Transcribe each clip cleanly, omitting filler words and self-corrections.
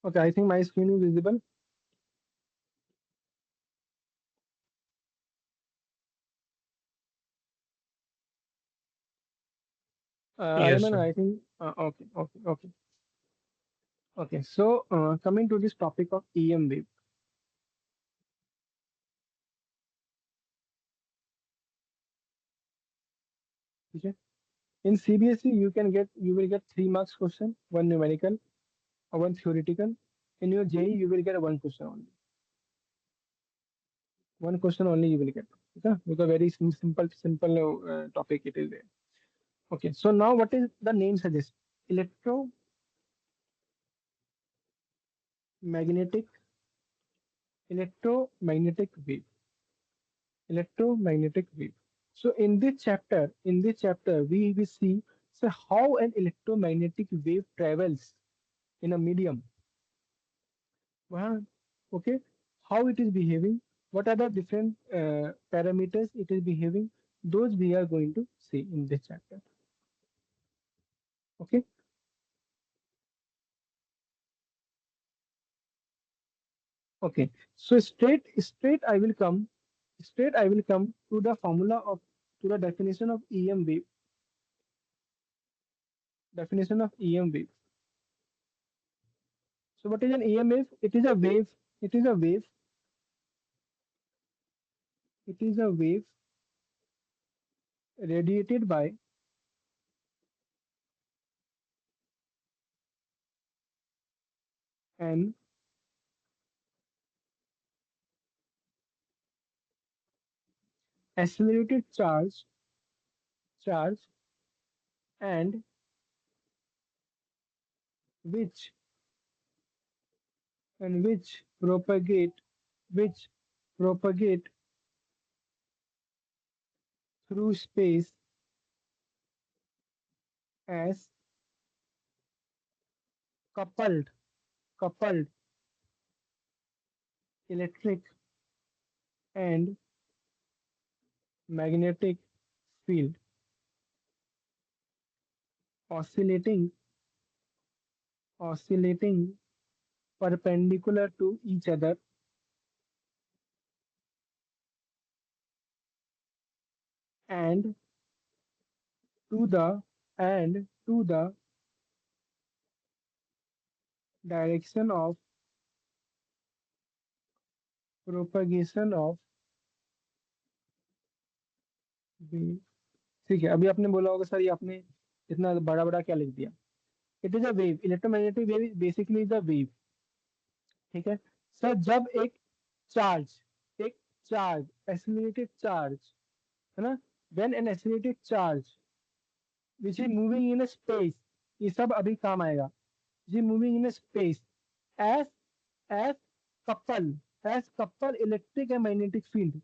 Okay, I think my screen is visible. Yes, Ayman, sir. I think, okay. So, coming to this topic of EM wave, okay? In CBSE, you will get 3 marks question, one numerical, or one theoretical. In your JEE, you will get one question only. One question only you will get. Okay? Because very simple topic it is there. Okay. So now what is the name suggest? Electromagnetic, electromagnetic wave, electromagnetic wave. So in this chapter, we will see so how an electromagnetic wave travels in a medium. Wow. Okay, how it is behaving, what are the different parameters it is behaving, those we are going to see in this chapter. Okay, okay. So straight I will come to the formula of to the definition of EM wave. Definition of EM wave. So what is an EM wave? It is a wave. It is a wave. It is a wave radiated by an accelerated charge and which which which propagate through space as coupled coupled electric and magnetic field oscillating oscillating perpendicular to each other and to the to the direction of propagation of wave. ठीक है, अभी आपने बोला होगा sir ये आपने इतना बड़ा बड़ा क्या लिख दिया. It is a wave, electromagnetic wave basically is a wave. ठीक है सर, जब चार्ज एक चार्ज एक्सिलरेटेड चार्ज है ना, when an accelerated charge which is moving in space, ये सब अभी काम आएगा, जी moving in space as as couple as couple electric and magnetic field.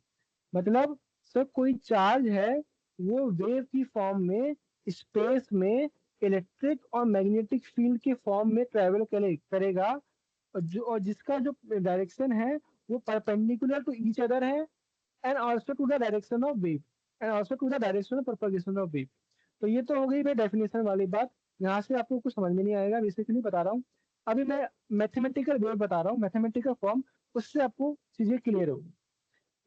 मतलब सर कोई चार्ज है, वो वेव की फॉर्म में स्पेस में इलेक्ट्रिक और मैग्नेटिक फील्ड के फॉर्म में ट्रेवल करेगा, और जिसका जो डायरेक्शन है वो परपेंडिकुलर टू ईच अदर है, and also to the direction of wave, and also to the direction of propagation of wave. तो ये तो हो गई भाई डेफिनेशन वाली बात. यहाँ से आपको कुछ समझ में नहीं आएगा, बेसिकली बता रहा हूँ. अभी मैं मैथमेटिकल वेव बता रहा हूँ, मैथमेटिकल फॉर्म, उससे आपको चीजें क्लियर होगी.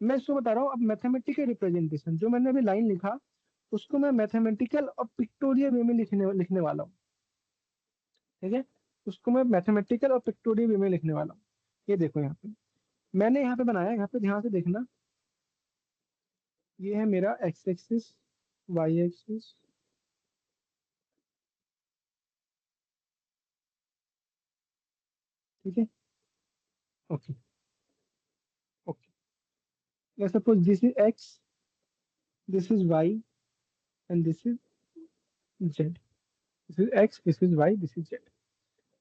मैं इसको बता रहा हूँ. अब मैथमेटिकल रिप्रेजेंटेशन जो मैंने अभी लाइन लिखा, उसको मैं मैथमेटिकल और पिक्टोरियल वे में लिखने लिखने वाला हूँ. ठीक है, उसको मैं मैथमेटिकल और पिक्टोरियल वे में लिखने वाला हूँ. ये देखो यहाँ पे मैंने यहाँ पे बनाया, यहाँ पे ध्यान से देखना. ये है मेरा एक्स एक्सिस, वाई एक्सिस, ठीक है. Okay, okay. Let's suppose this is X, this is Y, and this is Z. This is X, this is Y, this is Z.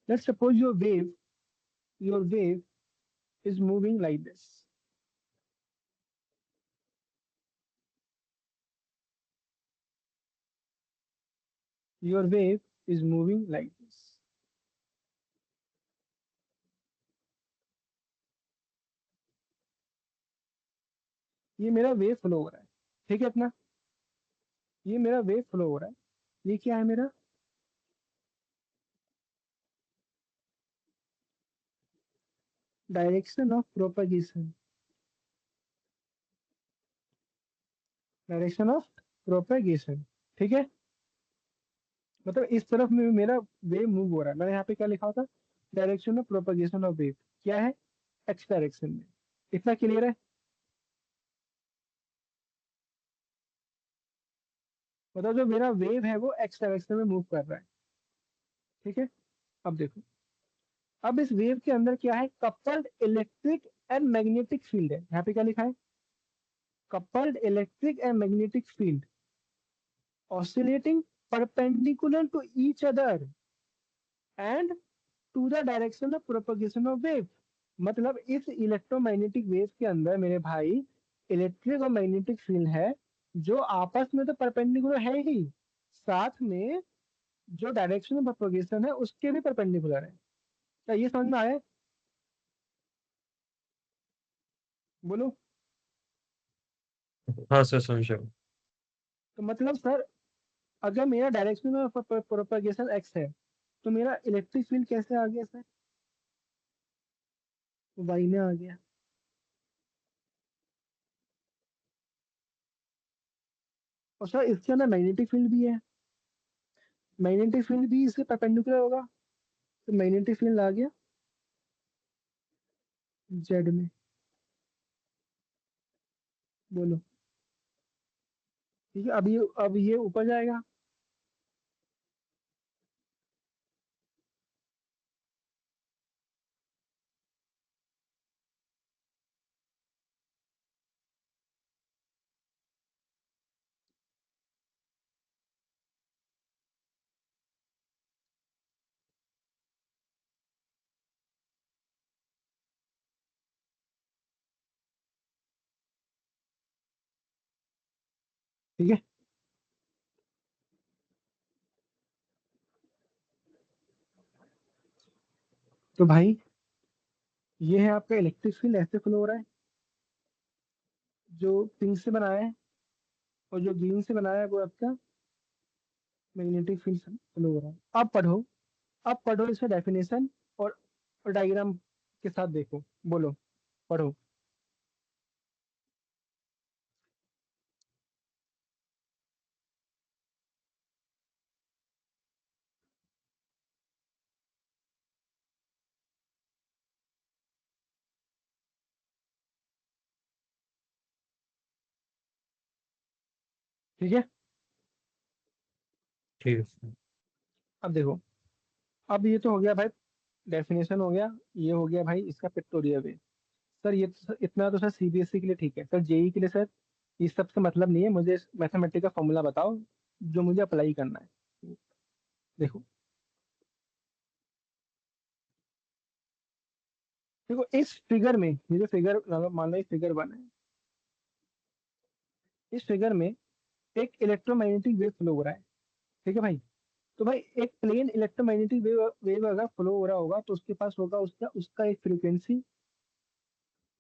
Let's suppose your wave is moving like this. Your wave is moving like this. ये मेरा wave flow हो रहा है. ठीक है अपना, ये मेरा वेव फ्लो हो रहा है. ये क्या है मेरा, direction of propagation, direction of propagation, ठीक है। मतलब इस तरफ में मेरा वेव मूव हो रहा है, मैंने यहाँ पे क्या लिखा था, direction of propagation of wave क्या है, एक्स डायरेक्शन में। इतना क्लियर है। मतलब जो मेरा वेव है वो एक्स डायरेक्शन में मूव कर रहा है, ठीक है। अब देखो, अब इस वेव के अंदर क्या है, coupled electric and magnetic field है। यहाँ पे क्या लिखा है, coupled electric and magnetic field oscillating perpendicular to each other and to the direction of propagation of wave. मतलब इस इलेक्ट्रोमैग्नेटिक वेव के अंदर मेरे भाई इलेक्ट्रिक और मैग्नेटिक फील्ड है, जो आपस में तो परपेंडिकुलर है ही, साथ में जो डायरेक्शन ऑफ प्रोपगेशन है उसके भी परपेंडिकुलर है। क्या ये समझ में आया? बोलो। हाँ सर समझा। तो मतलब सर, अगर मेरा डायरेक्शन ऑफ प्रोपगेशन एक्स है, तो मेरा इलेक्ट्रिक फील्ड कैसे आ गया सर, वाई में आ गया। और सर इसके अंदर मैग्नेटिक फील्ड भी है, मैग्नेटिक फील्ड भी इसके परपेंडिकुलर होगा, तो मैग्नेटिक फील्ड आ गया जेड में। बोलो। ठीक है, अब ये ऊपर जाएगा। ठीक है। तो भाई ये है आपका इलेक्ट्रिक फील्ड, ऐसे फ्लो हो रहा है, जो पिंक से बनाया है, और जो ग्रीन से बनाया है वो आपका मैग्नेटिक फील्ड फ्लो हो रहा है। अब पढ़ो इसका डेफिनेशन, और डायग्राम के साथ देखो। बोलो, पढ़ो। ठीक है। ठीक है सर। अब देखो, अब ये तो हो गया भाई, डेफिनेशन हो गया, ये हो गया भाई इसका पिक्टोरियल वे। सर ये तो इतना तो सर सीबीएसई के लिए ठीक है, सर जेई के लिए सर ये सब से मतलब नहीं है, मुझे मैथमेटिक्स का फॉर्मूला बताओ जो मुझे अप्लाई करना है। देखो, देखो इस फिगर में, ये जो फिगर मान लो, फिगर बन है, इस फिगर में एक इलेक्ट्रोमैग्नेटिक वेव फ्लो हो रहा है, ठीक है भाई। तो भाई एक प्लेन इलेक्ट्रोमैग्नेटिक वेव वेव अगर फ्लो हो रहा होगा तो उसके पास होगा उसका उसका एक फ्रीक्वेंसी,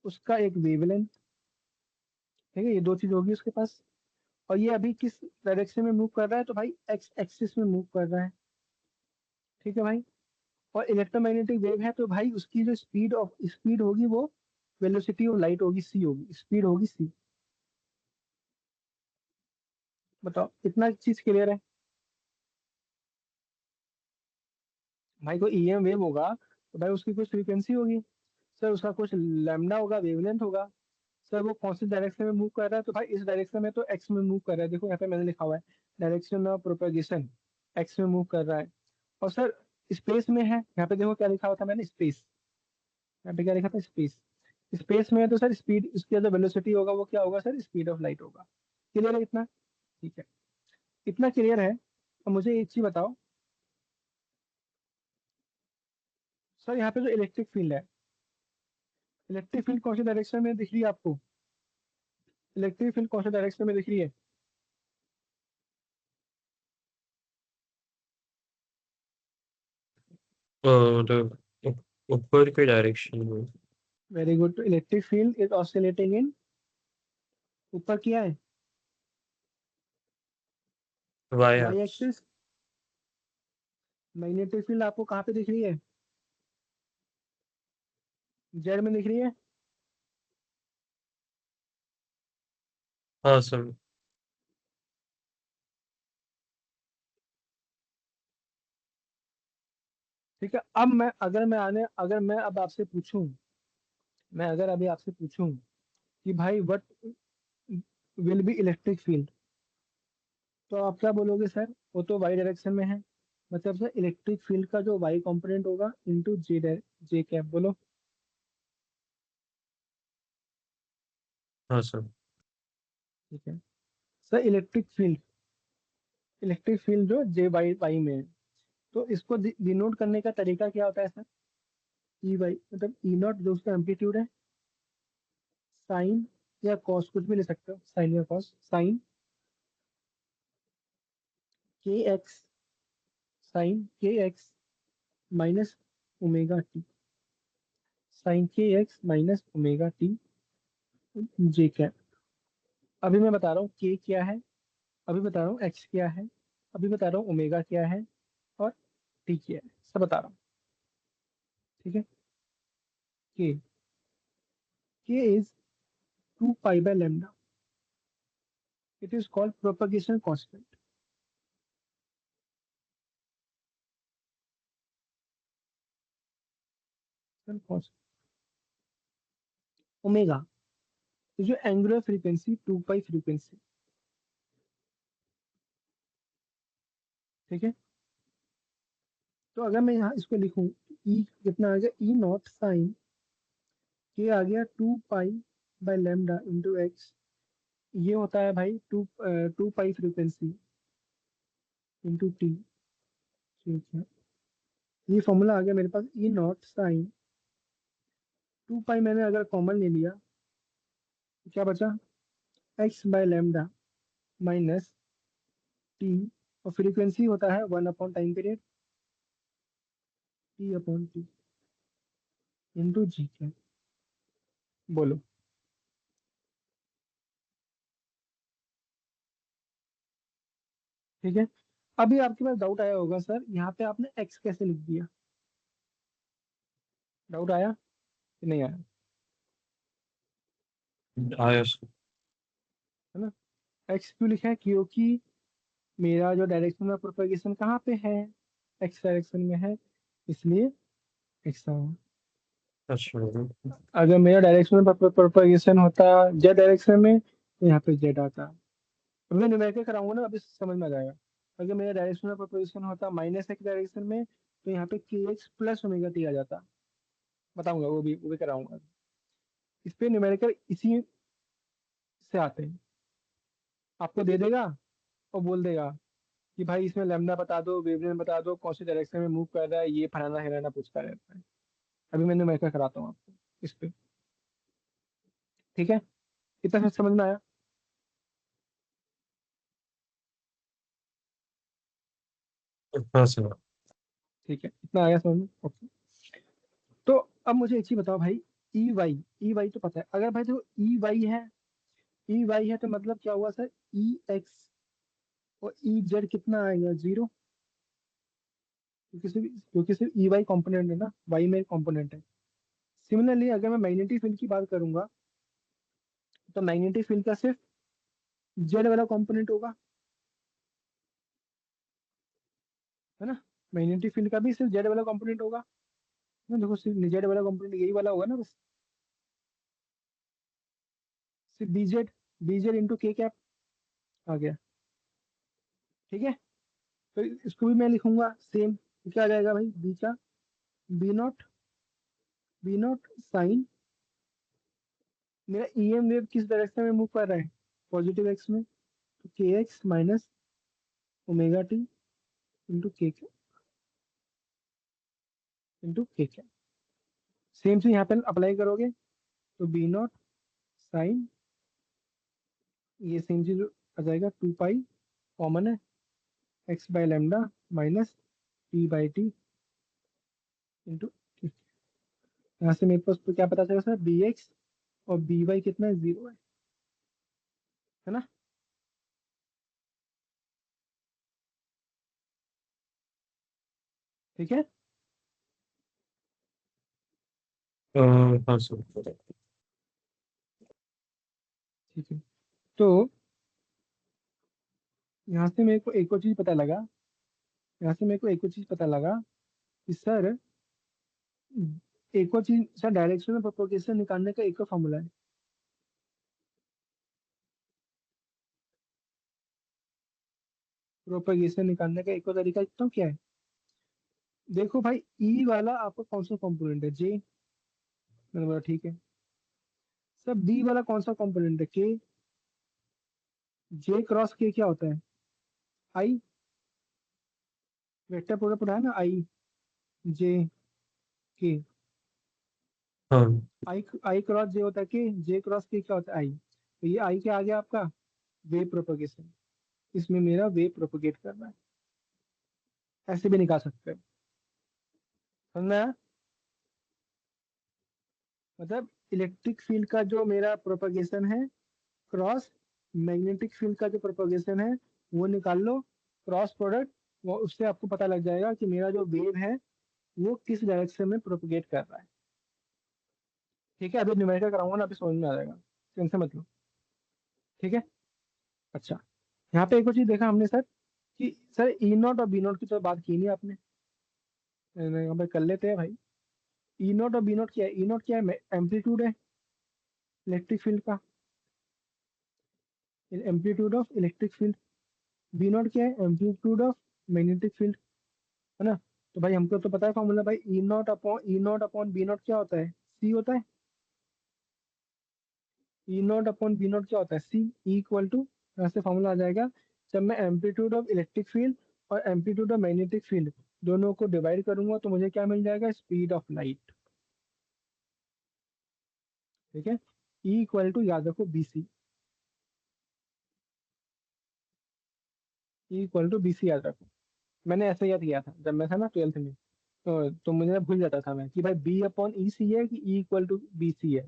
उसका एक वेवलेंथ, ठीक है, ये दो चीज होगी उसके पास। और ये अभी किस डायरेक्शन में मूव कर रहा है, तो भाई एक्स एक्सिस में मूव कर रहा है, ठीक है भाई। और इलेक्ट्रोमैग्नेटिक वेव है तो भाई उसकी जो स्पीड होगी वो वेलोसिटी ऑफ लाइट होगी, सी होगी, स्पीड होगी सी। बताओ, इतना चीज क्लियर है? भाई कोई ईएम वेव होगा तो भाई उसकी कुछ फ्रीक्वेंसी होगी, सर उसका कुछ लैम्डा होगा, वेवलेंथ होगा। सर वो कौन सी डायरेक्शन में मूव कर रहा है, तो भाई इस डायरेक्शन में तो एक्स में मूव कर रहा है, देखो यहाँ पे मैंने लिखा हुआ है, डायरेक्शन ऑफ प्रोपेगेशन एक्स में मूव कर रहा है। और सर स्पेस में है, यहाँ पे देखो क्या लिखा हुआ था मैंने, स्पेस। यहाँ पे क्या लिखा था, स्पेस। स्पेस में है तो सर स्पीड, उसकी जो वेलोसिटी होगा वो क्या होगा सर, स्पीड ऑफ लाइट होगा। क्लियर है इतना? ठीक है, इतना क्लियर है। अब मुझे एक चीज बताओ सर, यहाँ पे जो इलेक्ट्रिक फील्ड है, इलेक्ट्रिक फील्ड कौन सी डायरेक्शन में दिख रही है आपको, इलेक्ट्रिक फील्ड कौन सी डायरेक्शन में दिख रही है? मतलब ऊपर के डायरेक्शन में। Very good, electric field is oscillating in, ऊपर किया है, via. Y axis. Magnetic field आपको कहाँ पे दिख रही है, जेड में दिख रही है? हाँ सर। ठीक है, अब मैं अगर मैं अब आपसे पूछूं, मैं अगर अभी आपसे पूछूं कि भाई what will be electric field, तो आप क्या बोलोगे सर? वो तो वाई डायरेक्शन में है, मतलब सर इलेक्ट्रिक फील्ड का जो वाई कंपोनेंट होगा इनटू जे कैप, बोलो। हाँ सर। ठीक है सर, इलेक्ट्रिक फील्ड जो जे वाई वाई में है, तो इसको डिनोट करने का तरीका क्या होता है सर? ई वाई मतलब ई नॉट जो उसका एम्पलीट्यूड है, साइन या कॉस, कुछ भी ले सकते हो, साइन या कॉस, साइन के एक्स, साइन के x minus omega T, sine के x minus omega T J cap. अभी मैं बता रहा हूँ के क्या है, अभी बता रहा हूँ एक्स क्या है, अभी बता रहा हूँ ओमेगा क्या है, और टी क्या है, सब बता रहा हूँ। ठीक है, के के is 2 pi by lambda, it is called propagation constant. Omega जो एंगुलर फ्रीक्वेंसी 2 पाई फ्रीक्वेंसी। ठीक है, तो अगर मैं यहाँ इसको लिखूं, ई कितना आ गया, ई नॉट साइन के आ गया 2 pi by lambda into x, ये होता है भाई 2 पाई फ्रीक्वेंसी इंटू टी। ठीक है, ये फॉर्मूला आ गया मेरे पास, ई नॉट साइन 2 पाई, मैंने अगर कॉमन ले लिया तो क्या बचा, x by lambda minus T, और फ्रीक्वेंसी होता है 1/टाइम पीरियड, टी/टी इंटू जी के, बोलो। ठीक है, अभी आपके पास डाउट आया होगा सर यहाँ पे आपने एक्स कैसे लिख दिया, डाउट आया कि नहीं आया? आया सर। है ना, एक्स क्यों लिखा है? क्योंकि मेरा जो डायरेक्शन ऑफ प्रोपगेशन कहाँ पे है, एक्स डायरेक्शन में है, इसलिए एक्स आया। अच्छा। अगर मेरा डायरेक्शन ऑफ प्रोपगेशन होता जेड डायरेक्शन में, तो यहाँ पे जेड आता। अब मैं न्यूमेरिकल कराऊंगा ना, अभी समझ में आ जाएगा। अगर मेरा डायरेक्शन ऑफ प्रोपगेशन होता माइनस एक्स डायरेक्शन में, तो यहाँ पे के एक्स प्लस ओमेगा टी आ जाता। बताऊंगा, वो भी कराऊंगा। इस पे न्यूमेरिकल इसी से आते हैं, आपको दे देगा और बोल देगा कि भाई इसमें लैम्डा बता दो, वेवलेंथ बता दो, कौन सी डायरेक्शन में मूव कर रहा है, ये फलाना हिलाना पूछता रहता है। अभी मैं न्यूमेरिकल कराता हूँ आपको इस पे। ठीक है, इतना समझ में आया? हाँ सर। ठीक है, इतना आया समझ में, ओके। तो अब मुझे एक चीज बताओ भाई, ई वाई तो पता है, अगर भाई देखो ई वाई है तो मतलब क्या हुआ सर, ई एक्स और ई जेड कितना आएगा, 0, क्योंकि सिर्फ ई वाई कॉम्पोनेंट है ना, वाई में कॉम्पोनेंट है। सिमिलरली अगर मैं मैग्नेटिक फील्ड की बात करूंगा, तो मैग्नेटिक फील्ड का सिर्फ जेड वाला कॉम्पोनेंट होगा, है ना, मैग्नेटिक फील्ड का भी सिर्फ जेड वाला कॉम्पोनेंट होगा ना, देखो सिर्फ जेड वाला कॉम्पोनेंट यही वाला होगा ना बस, सिर्फ बीजेड इंटू के कैप आ गया। ठीक है, तो इसको भी मैं लिखूंगा सेम, क्या आ जाएगा भाई, बी का बी नॉट साइन, मेरा ईएम वेव किस डायरेक्शन में मूव कर रहा है, पॉजिटिव एक्स में, तो k x minus omega t into k same से यहाँ पे अप्लाई करोगे, तो बी नॉट साइन, ये सेम चीज आ जाएगा 2 पाई, कॉमन है, x by lambda minus t t into, यहाँ से मेरे पास तो क्या पता चला सर, बी एक्स और बी वाई कितना है, 0 है ना। ठीक है, हाँ सर। ठीक है, तो यहाँ से मेरे को एक और चीज पता लगा, यहाँ से मेरे को एक और चीज पता लगा कि सर एक और चीज सर, डायरेक्शन ऑफ प्रोपोगेशन निकालने का एक और फॉर्मूला है। प्रोपोगेशन निकालने का एक और तरीका तो क्या है, देखो भाई, ई वाला आपका कौन सा कंपोनेंट है, जे। मैंने बोला ठीक है। सर बी वाला कौन सा कंपोनेंट है, के। जे क्रॉस के क्या होता है, आई। वेक्टर प्रोडक्ट पढ़ा है ना, आई जे के। हाँ आई आई क्रॉस जे होता है के, जे क्रॉस के क्या होता है, आई। तो ये आई क्या आ गया आपका, वेव प्रोपोगेशन। इसमें मेरा वेव प्रोपोगेट कर रहा है। ऐसे भी निकाल सकते हैं, समझ में आया? मतलब इलेक्ट्रिक फील्ड का जो मेरा प्रोपोगेशन है क्रॉस मैग्नेटिक फील्ड का जो प्रोपोगेशन है, वो निकाल लो, क्रॉस प्रोडक्ट। वो उससे आपको पता लग जाएगा कि मेरा जो वेव है वो किस डायरेक्शन में प्रोपोगेट कर रहा है। ठीक है, अभी न्यूमेरिकल कराऊंगा ना, अभी समझ में आ जाएगा, टेंशन मत लो। ठीक है, अच्छा। यहाँ पे एक और चीज देखा हमने सर, कि सर ई नॉट और बी नॉट की तो बात की नहीं आपने। यहाँ पे कर लेते हैं भाई। ई नॉट और बी नॉट क्या है, ई नॉट क्या है, एम्पलीट्यूड है इलेक्ट्रिक फील्ड का, amplitude of electric field. B naught क्या है, एम्पलीट्यूड ऑफ मैग्नेटिक फील्ड, है ना। तो भाई हमको तो पता है फॉर्मूला भाई, E naught upon B naught क्या होता है, सी होता है। E naught upon B naught क्या होता है, सी। इक्वल टू, यहाँ से फॉर्मूला आ जाएगा, जब मैं एम्पलीट्यूड ऑफ इलेक्ट्रिक फील्ड और एम्पलीट्यूड ऑफ मैग्नेटिक फील्ड दोनों को डिवाइड करूंगा तो मुझे क्या मिल जाएगा, स्पीड ऑफ लाइट। ठीक है, ई इक्वल टू याद रखो B C, E equal to B C याद रखो। मैंने ऐसे याद किया था जब मैं था ना 12th में। तो मुझे भूल जाता था मैं कि भाई बी अपॉन ई सी है कि E equal to B C है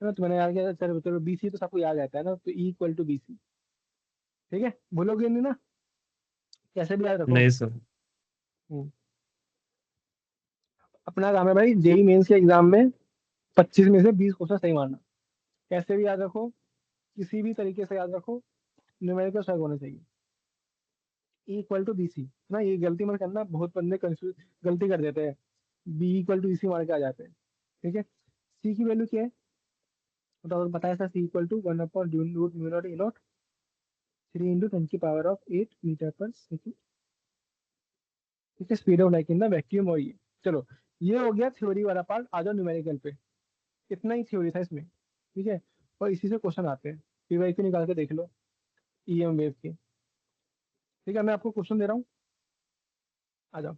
ना। तो मैंने याद किया, चलो चलो बी सी तो सबको याद रहता है ना, तो E equal to B C. ठीक है, भूलोगे नहीं ना, कैसे भी याद रखो। नहीं सर। हम्म। अपना काम है भाई जेई मेंस के एग्जाम में 25 में से 20 क्वेश्चन सही मारना। कैसे भी याद रखो, किसी भी तरीके से याद रखो, न्यूमेरिकल सॉल्व होना चाहिए। E equal to B C ना, ये गलती मत करना, बहुत बंदे कंफ्यूज गलती कर देते हैं, बी इक्वल टू ई सी मार के आ जाते हैं। ठीक है, सी की वैल्यू क्या है, तो और बताया था, c equal to 1 upon root mu naught E naught 3 × 10⁻⁸ metre per second. ठीक है, speed of light in the vacuum. और ये चलो, ये हो गया थ्योरी वाला पार्ट, आ जाओ न्यूमेरिकल पे। इतना ही थ्योरी था इसमें। ठीक है, और इसी से क्वेश्चन आते हैं, पीवाईक्यू निकाल के देख लो ईएम वेव के। ठीक है, मैं आपको क्वेश्चन दे रहा हूँ, आ जाओ।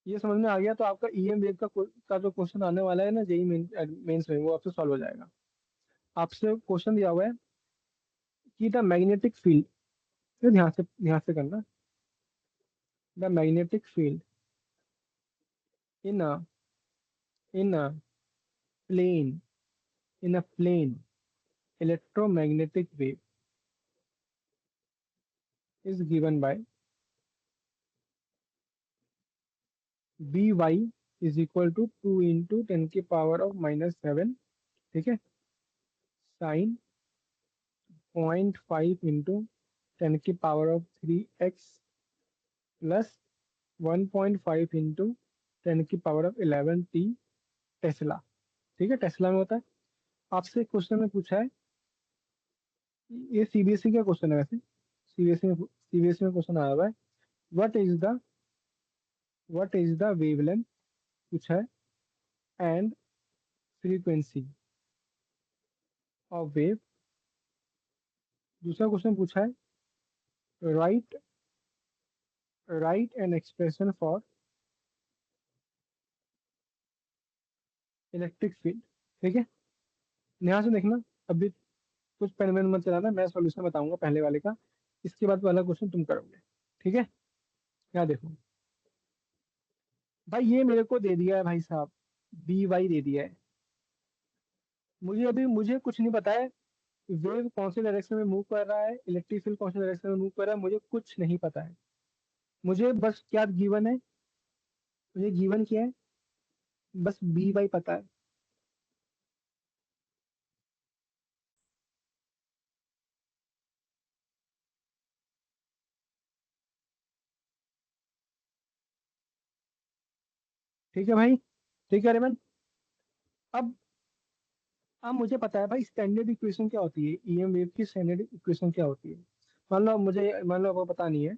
ये समझ में आ गया तो आपका ईएम वेव का जो क्वेश्चन आने वाला है ना जेई मेंस में, वो आपसे सॉल्व हो जाएगा। आपसे क्वेश्चन दिया हुआ है कि द मैग्नेटिक फील्ड, ध्यान से करना, the magnetic field in a in a plane in a plane electromagnetic wave is given by by is equal to 2 into 10 की पावर ऑफ -7। ठीक है, साइन 0.5 इंटू 10 की power of 3x plus 1.5 into 10 की power of 11t Tesla. ठीक है, Tesla में होता है। आपसे क्वेश्चन में पूछा है, ये सीबीएसई का क्वेश्चन है वैसे, सीबीएसई में क्वेश्चन आया हुआ है, व्हाट इज द वेवलेंथ पूछा है, एंड फ्रीक्वेंसी ऑफ वेव। दूसरा क्वेश्चन पूछा है, right right an expression for electric field. ठीक है, ध्यान से देखना, अभी कुछ पेन वेन मत चलाना, मैं सॉल्यूशन बताऊंगा पहले वाले का, इसके बाद वाला क्वेश्चन तुम करोगे। ठीक है, यहाँ देखो भाई, ये मेरे को दे दिया है भाई साहब, बी वाई दे दिया है। मुझे कुछ नहीं पता है, वेव कौन से डायरेक्शन में मूव कर रहा है, इलेक्ट्रिक फील्ड कौन से डायरेक्शन में मूव कर रहा है, मुझे कुछ नहीं पता है। मुझे बस क्या गिवन है, मुझे गिवन क्या है, बस बी वाई पता है। ठीक है भाई, ठीक है रेमन। अब अब मुझे पता है भाई स्टैंडर्ड इक्वेशन क्या होती है, ईएम वेव की स्टैंडर्ड इक्वेशन क्या होती है। मान लो आपको पता नहीं है,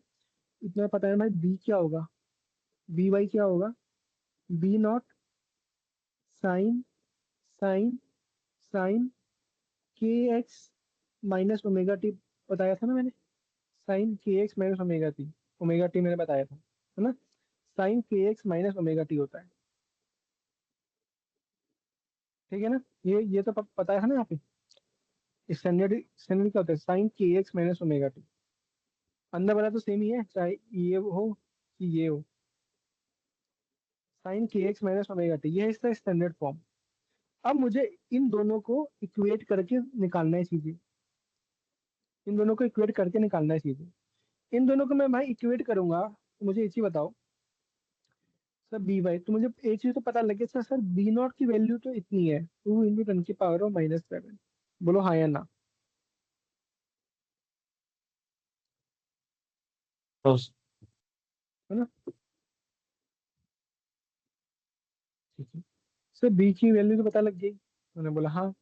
इतना पता है भाई, बी क्या होगा, बी वाई क्या होगा, B naught sine sine sine के एक्स माइनस ओमेगा टी, बताया था ना मैंने, साइन के x minus omega T, omega T मैंने बताया था, है ना। साइन के एक्स माइनस ओमेगा टी होता है, ठीक है ना। ये तो पता है ना यहाँ पे। स्टैंडर्ड स्टैंडर्ड क्या होता है, साइन के एक्स माइनस ओमेगा टी। अंदर वाला तो सेम ही है, चाहे ये हो कि ये हो। साइन के एक्स माइनस ओमेगा टी, ये है इसका स्टैंडर्ड फॉर्म। अब मुझे इन दोनों को इक्वेट करके निकालना है चीजें, इन दोनों को इक्वेट करके निकालना है चीजें। इन दोनों को मैं भाई इक्वेट करूंगा, तो मुझे एक चीज बताओ सर, बी वाई तो मुझे एक चीज तो पता लगे सर, बी नॉट की वैल्यू तो इतनी है, 2 × 10⁻⁻⁷। बोलो हाँ या ना। हाँ सर। है ना, ठीक है। सर बी की वैल्यू तो पता लग गई, मैंने बोला हाँ।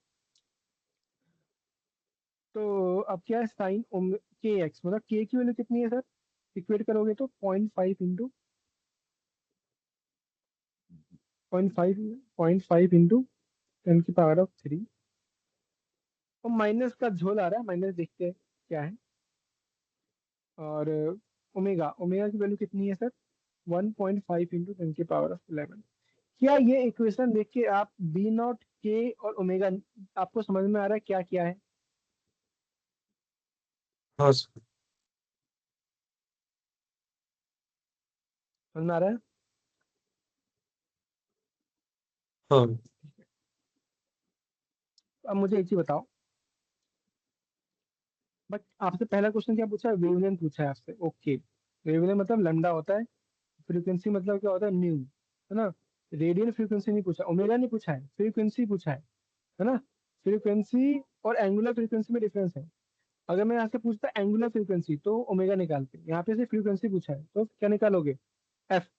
तो अब क्या है, साइन के एक्स, मतलब के की वैल्यू कितनी है सर, इक्वेट करोगे तो 0.5 × 10⁻³ और माइनस का झोल आ रहा है, माइनस देखते हैं क्या है। और ओमेगा ओमेगा की वैल्यू कितनी है सर, 1.5 × 10⁻11। क्या ये इक्वेशन देख के आप बी नॉट के और ओमेगा, आपको समझ में आ रहा है क्या क्या है, हाँ सर। समझ में आ रहा है। हाँ। अब मुझे एक चीज बताओ, बट आपसे पहला क्वेश्चन क्या पूछा है, वेवलेंथ पूछा है आपसे, ओके। वेवलेंथ मतलब लैम्डा होता है, फ्रीक्वेंसी मतलब क्या होता है, न्यू, है ना। रेडियन फ्रीक्वेंसी नहीं पूछा, ओमेगा नहीं पूछा है, फ्रीक्वेंसी पूछा है ना। फ्रीक्वेंसी और एंगुलर फ्रीक्वेंसी में डिफरेंस है। अगर मैं यहाँ से पूछता एंगुलर फ्रीक्वेंसी तो ओमेगा निकालते, यहाँ पे से फ्रीक्वेंसी पूछा है तो क्या निकालोगे, एफ।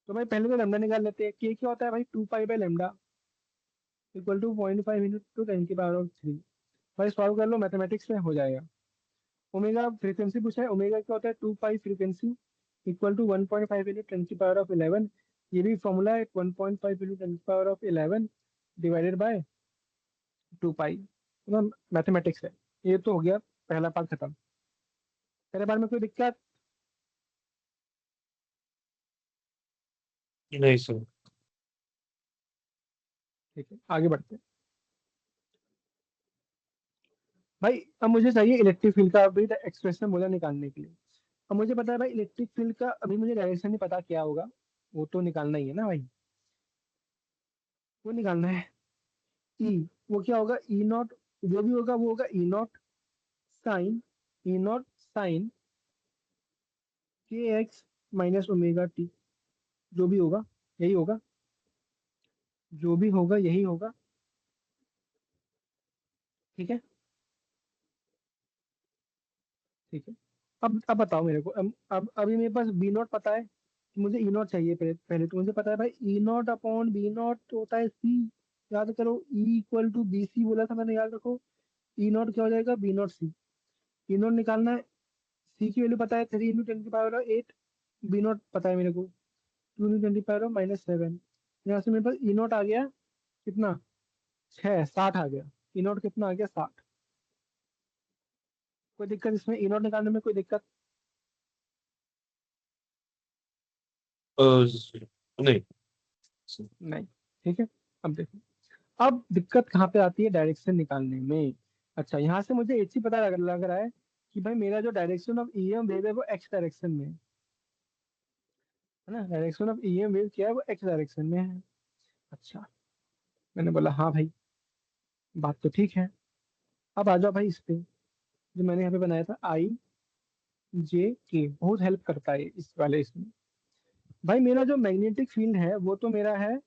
तो भाई पहले तो लैम्डा निकाल लेते हैं, के क्या होता है भाई, 2 पाई/λ इक्वल टू 0.5 × 10⁻³ भाई सॉल्व कर लो, मैथमेटिक्स में हो जाएगा। ओमेगा फ्रीक्वेंसी पूछा है, ओमेगा क्या होता है, 2 पाई फ्रीक्वेंसी इक्वल टू 1.5 × 10⁻11। ये भी फॉर्मूला है, 1.5 × 10⁻11 डिवाइडेड बाय 2 पाई, मतलब मैथमेटिक्स है। ये तो हो गया पहला पार्ट खत्म। पहले बार में कोई दिक्कत, नहीं सर। ठीक है आगे बढ़ते हैं। भाई अब मुझे चाहिए इलेक्ट्रिक फील्ड का अभी एक्सप्रेशन बोला निकालने के लिए। अब मुझे पता है भाई इलेक्ट्रिक फील्ड का, अभी मुझे डायरेक्शन नहीं पता क्या होगा, वो तो निकालना ही है ना भाई, वो निकालना है। ई, वो क्या होगा, ई नॉट, जो भी होगा वो होगा साइन ई नॉट साइन के एक्स माइनस ओमेगा टी, जो भी होगा यही होगा, जो भी होगा यही होगा, ठीक है। ठीक है, अब बताओ मेरे को, अब अभी मेरे पास बी नॉट पता है, तो मुझे ई नॉट चाहिए। पहले पहले तो मुझे पता है भाई E naught upon B naught होता है सी, याद करो, E equal to B C बोला था मैंने, याद रखो। ई नॉट क्या हो जाएगा, B naught C. E naught निकालना है, सी की वैल्यू पता है 3 × 10⁻8, बी नॉट पता है मेरे को 2 × 10⁻⁻7। यहाँ से मेरे पास ई नॉट आ गया कितना, 60 आ गया। ई नॉट कितना आ गया, 60। कोई दिक्कत इसमें, ई नॉट निकालने में कोई दिक्कत, नहीं सर। नहीं, ठीक है। अब देखो, अब दिक्कत कहाँ पे आती है, डायरेक्शन निकालने में। अच्छा यहाँ से मुझे एक चीज पता लग रहा है कि भाई मेरा जो डायरेक्शन ऑफ ईएम वेव है वो एक्स डायरेक्शन में है ना, डायरेक्शन ऑफ ईएम वेव क्या है, वो एक्स डायरेक्शन में है। अच्छा, मैंने बोला हाँ भाई, बात तो ठीक है। अब आ जाओ भाई इस पे, जो मैंने यहाँ पे बनाया था, आई जे के बहुत हेल्प करता है इस वाले इसमें। भाई मेरा जो मैग्नेटिक फील्ड है वो तो मेरा है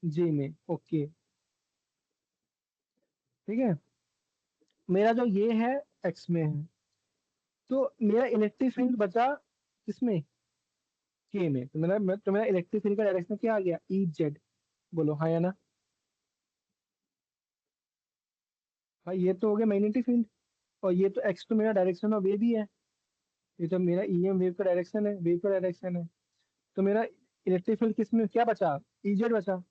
जे में, ओके, ठीक है। मेरा जो ये है एक्स में है, तो मेरा इलेक्ट्रिक फील्ड बचा किसमें, के में। तो मेरा इलेक्ट्रिक फील्ड का डायरेक्शन क्या आ गया, ई जेड। बोलो हाँ या ना। भाई ये तो हो गया मैग्नेटिक फील्ड, और ये तो एक्स तो मेरा डायरेक्शन ऑफ वेव ही है। ये तो मेरा ई एम वेव का डायरेक्शन है, वेव का डायरेक्शन है। तो मेरा इलेक्ट्रिक फील्ड किस में क्या बचा, ई जेड बचा।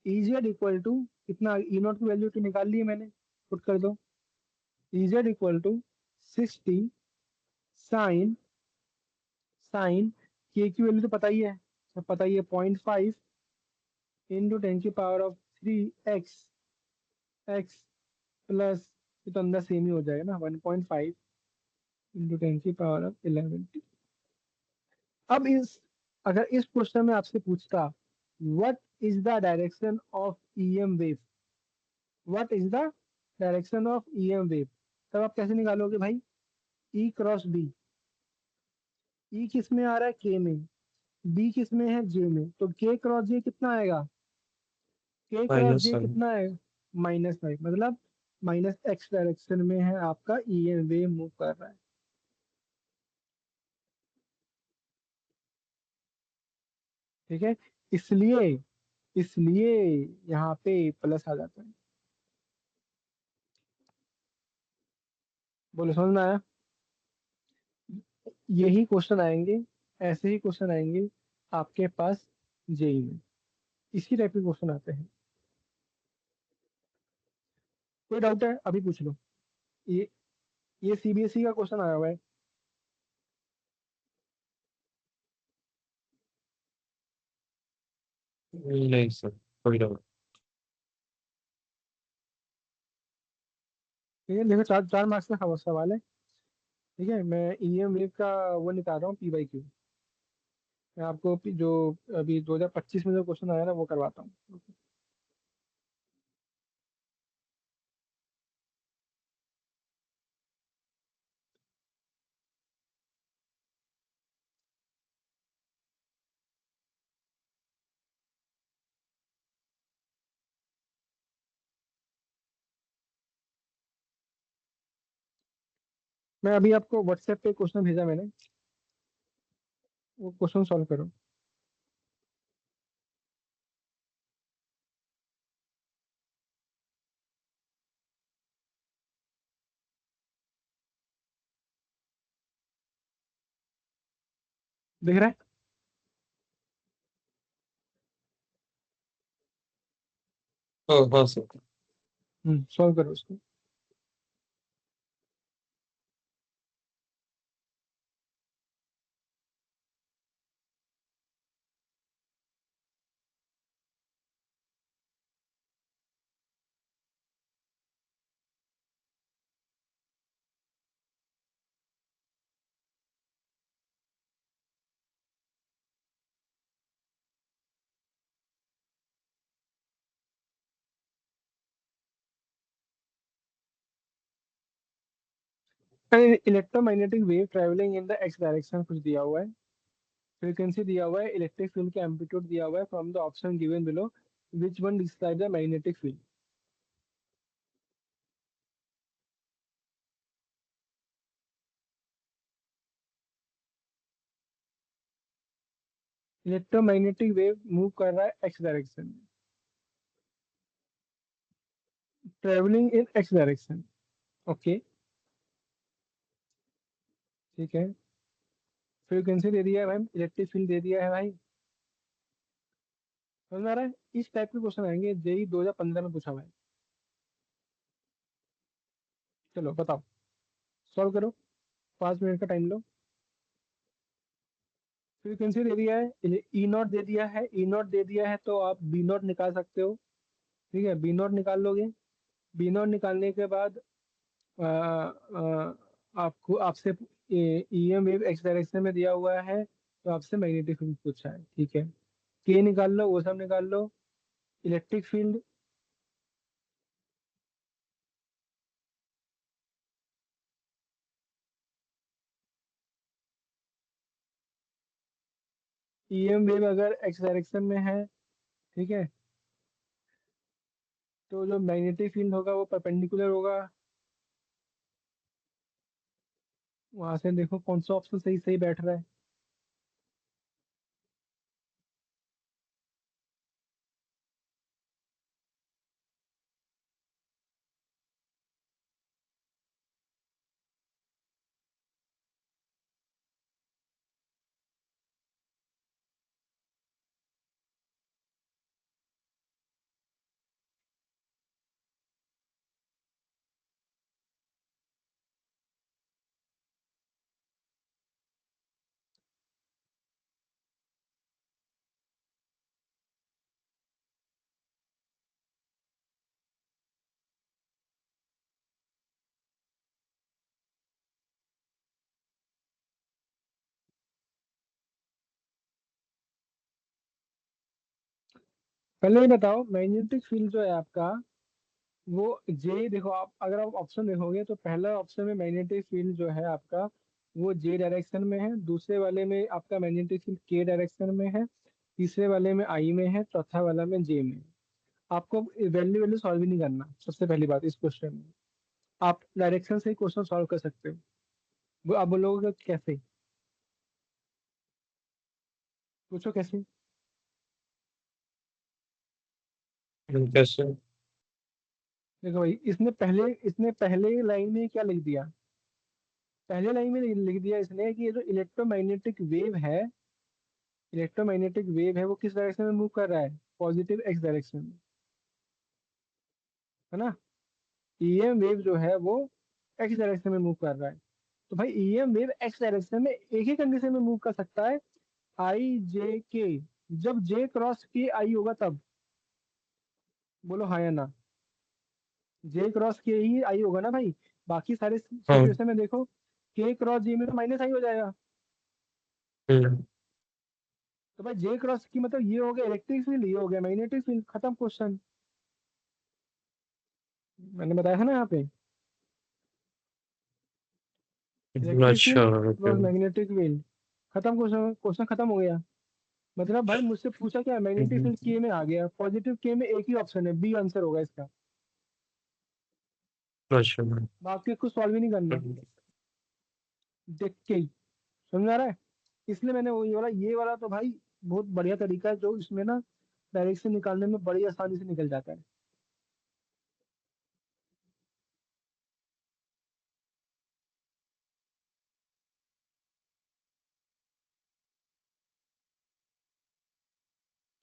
ई जेड इक्वल टू कितना, ई नॉट की वैल्यू तो निकाल ली है मैंने, पुट कर दो। E Z equal to 60 sine, sine के की वैल्यू तो पता ही है, सब पता ही है, 0.5 इंटू 10 की power of 3 x, x plus, ये तो अंदर सेम ही हो जाएगा ना, 1.5 इंटू 10 की पावर ऑफ 11। अब इस, अगर इस क्वेश्चन में आपसे पूछता what is the direction of EM wave, what is the direction of EM wave, तब आप कैसे निकालोगे भाई, ई क्रॉस बी। ई किस में आ रहा है, के में, बी किस में है, जे में, तो के क्रॉस जे कितना आएगा, के क्रॉस माइनस जे वन। कितना है, -5, मतलब माइनस एक्स डायरेक्शन में है आपका ईएम वेव मूव कर रहा है, ठीक है। इसलिए, इसलिए यहाँ पे प्लस आ जाता है। बोलो समझ में आया। यही क्वेश्चन आएंगे, ऐसे ही क्वेश्चन आएंगे आपके पास जेई में, इसी टाइप के क्वेश्चन आते हैं। कोई डाउट है अभी पूछ लो। ये ये सीबीएसई का क्वेश्चन आया हुआ है। नहीं सर, कोई डाउट। ठीक है, देखो चार चार मार्क्स का सवाल है, ठीक है। मैं ईएम वेव का वो निकाल रहा हूँ, पी बाई क्यू। मैं आपको जो अभी 2025 में जो क्वेश्चन आया ना वो करवाता हूँ। मैं अभी आपको व्हाट्सएप पे क्वेश्चन भेजा मैंने, वो क्वेश्चन सॉल्व करो। दिख रहा है। हाँ हाँ सर। सॉल्व करो उसको। Electromagnetic wave travelling in the x direction कुछ दिया हुआ है, फ्रीक्वेंसी दिया हुआ है, इलेक्ट्रिक फील्ड का एम्पलीट्यूड दिया हुआ है, from the option given below which one describe the magnetic field. Electromagnetic wave move कर रहा है एक्स डायरेक्शन में, travelling in x direction, okay, ठीक है। फ्रीक्वेंसी दे दिया है भाई, इलेक्ट्रिक फील्ड दे दिया है भाई, समझ में आ रहा है। इस टाइप के क्वेश्चन आएंगे, जेई 2015 में पूछा हुआ है। चलो बताओ, सॉल्व करो, 5 मिनट का टाइम लो। फ्रीक्वेंसी दे दिया है, ई नॉट दे दिया है, ई नॉट दे दिया है तो आप बी नॉट निकाल सकते हो, ठीक है, बी नॉट निकाल लोगे। बी नॉट निकालने के बाद आपको आपसे ईएम वेव एक्स डायरेक्शन में दिया हुआ है, तो आपसे मैग्नेटिक फील्ड पूछा है, ठीक है। के निकाल लो, वो सब निकाल लो, इलेक्ट्रिक फील्ड, ईएम वेव अगर एक्स डायरेक्शन में है, ठीक है, तो जो मैग्नेटिक फील्ड होगा वो परपेंडिकुलर होगा। वहां से देखो कौन सा ऑप्शन सही सही बैठ रहा है। पहले ये बताओ, मैग्नेटिक फील्ड जो है आपका, वो जे, देखो आप अगर आप ऑप्शन देखोगे तो पहला ऑप्शन में मैग्नेटिक फील्ड जो है आपका वो जे डायरेक्शन में है, दूसरे वाले में आपका मैग्नेटिक फील्ड के डायरेक्शन में है, तीसरे वाले में आई में है, चौथा वाला में जे में है। आपको वैल्यू वैल्यू सॉल्व ही नहीं करना, सबसे पहली बात इस क्वेश्चन में। आप डायरेक्शन से ही क्वेश्चन सॉल्व कर सकते हो। वो आप बोलोगे कि कैसे, पूछो कैसे। कैसे? देखो भाई, इसने पहले लाइन में क्या लिख दिया, पहले लाइन में लिख दिया इसने कि ये जो इलेक्ट्रोमैग्नेटिक वेव है वो किस डायरेक्शन में मूव कर रहा है, पॉजिटिव एक्स डायरेक्शन में, है ना। ईएम वेव जो है वो एक्स डायरेक्शन में मूव कर रहा है। तो भाई ईएम वेव एक्स डायरेक्शन में एक ही कंडीशन में मूव कर सकता है, आई जे के, जब जे क्रॉस के आई होगा तब। बोलो हाँ या ना। जे क्रॉस के ही आई होगा ना भाई, बाकी सारे हाँ। सिचुएशन में देखो के क्रॉस जे में तो माइनस आई हो जाएगा। हम्म। तो भाई जे क्रॉस की मतलब ये हो गया इलेक्ट्रिक फील्ड, ये हो गया मैग्नेटिक फील्ड, खत्म क्वेश्चन। मैंने बताया था ना यहाँ पे, इलेक्ट्रिक अच्छा, field okay. Cross magnetic field, खत्म क्वेश्चन, क्वेश्चन खत्म हो गया। मतलब भाई मुझसे पूछा क्या, मैग्नेटिक फील्ड के में आ गया, पॉजिटिव के में एक ही ऑप्शन है, बी आंसर होगा इसका, अच्छा। बाकी कुछ सॉल्व ही नहीं करना, देख के ही। समझ आ रहा है। इसलिए मैंने वो ये वाला तो भाई बहुत बढ़िया तरीका है, जो इसमें ना डायरेक्शन निकालने में बड़ी आसानी से निकल जाता है।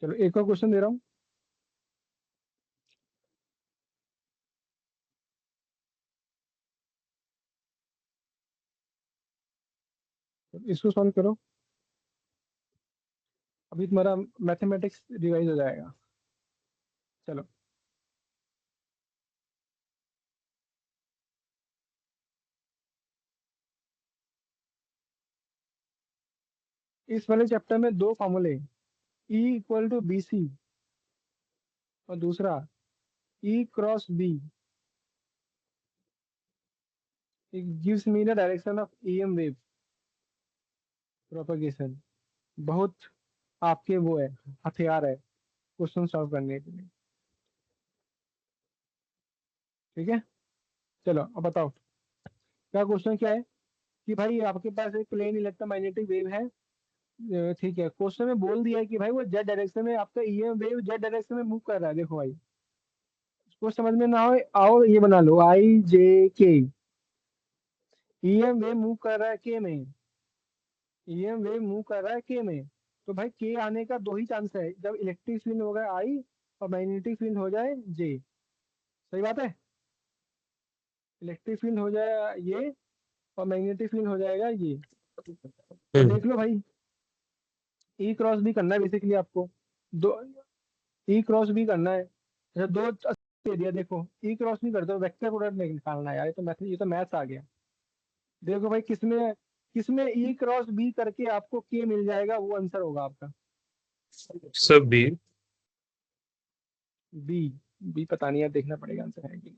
चलो एक और क्वेश्चन दे रहा हूँ, तो इसको सॉल्व करो। अभी तुम्हारा मैथमेटिक्स रिवाइज हो जाएगा। चलो, इस वाले चैप्टर में दो फॉर्मूले, ई इक्वल टू बी सी, और दूसरा E cross B, it gives me the direction of EM wave propagation। बहुत आपके वो है, हथियार है क्वेश्चन सॉल्व करने के लिए। ठीक है, चलो अब बताओ क्या क्वेश्चन क्या है। कि भाई आपके पास एक प्लेन इलेक्ट्रोमैग्नेटिक वेव है, ठीक है, क्वेश्चन में बोल दिया है कि भाई वो जेड डायरेक्शन में, आपका ईएम वेव जेड डायरेक्शन में मूव कर रहा है। देखो भाई, उसको समझ में ना हो, आओ ये बना लो, आई जे के, ईएम वेव मूव कर रहा है के में, ईएम वेव मूव कर रहा है के में। तो भाई के आने का दो ही चांस है, जब इलेक्ट्रिक फील्ड हो गया आई और मैग्नेटिक फील्ड हो जाए जे। सही बात है, इलेक्ट्रिक फील्ड हो जाए ये और मैग्नेटिक फील्ड हो जाएगा ये। तो हम्म। देख लो भाई, ई क्रॉस भी करना है बेसिकली आपको, दो, ई क्रॉस भी करना है। अच्छा दो दे दिया, देखो ई क्रॉस भी कर दो, वेक्टर प्रोडक्ट निकालना है यार, ये तो मैथ्स आ गया। देखो भाई किसमें किसमें ई क्रॉस बी करके आपको के मिल जाएगा, वो आंसर होगा आपका सब भी। बी। बी पता नहीं यार, देखना पड़ेगा आंसर है कि नहीं।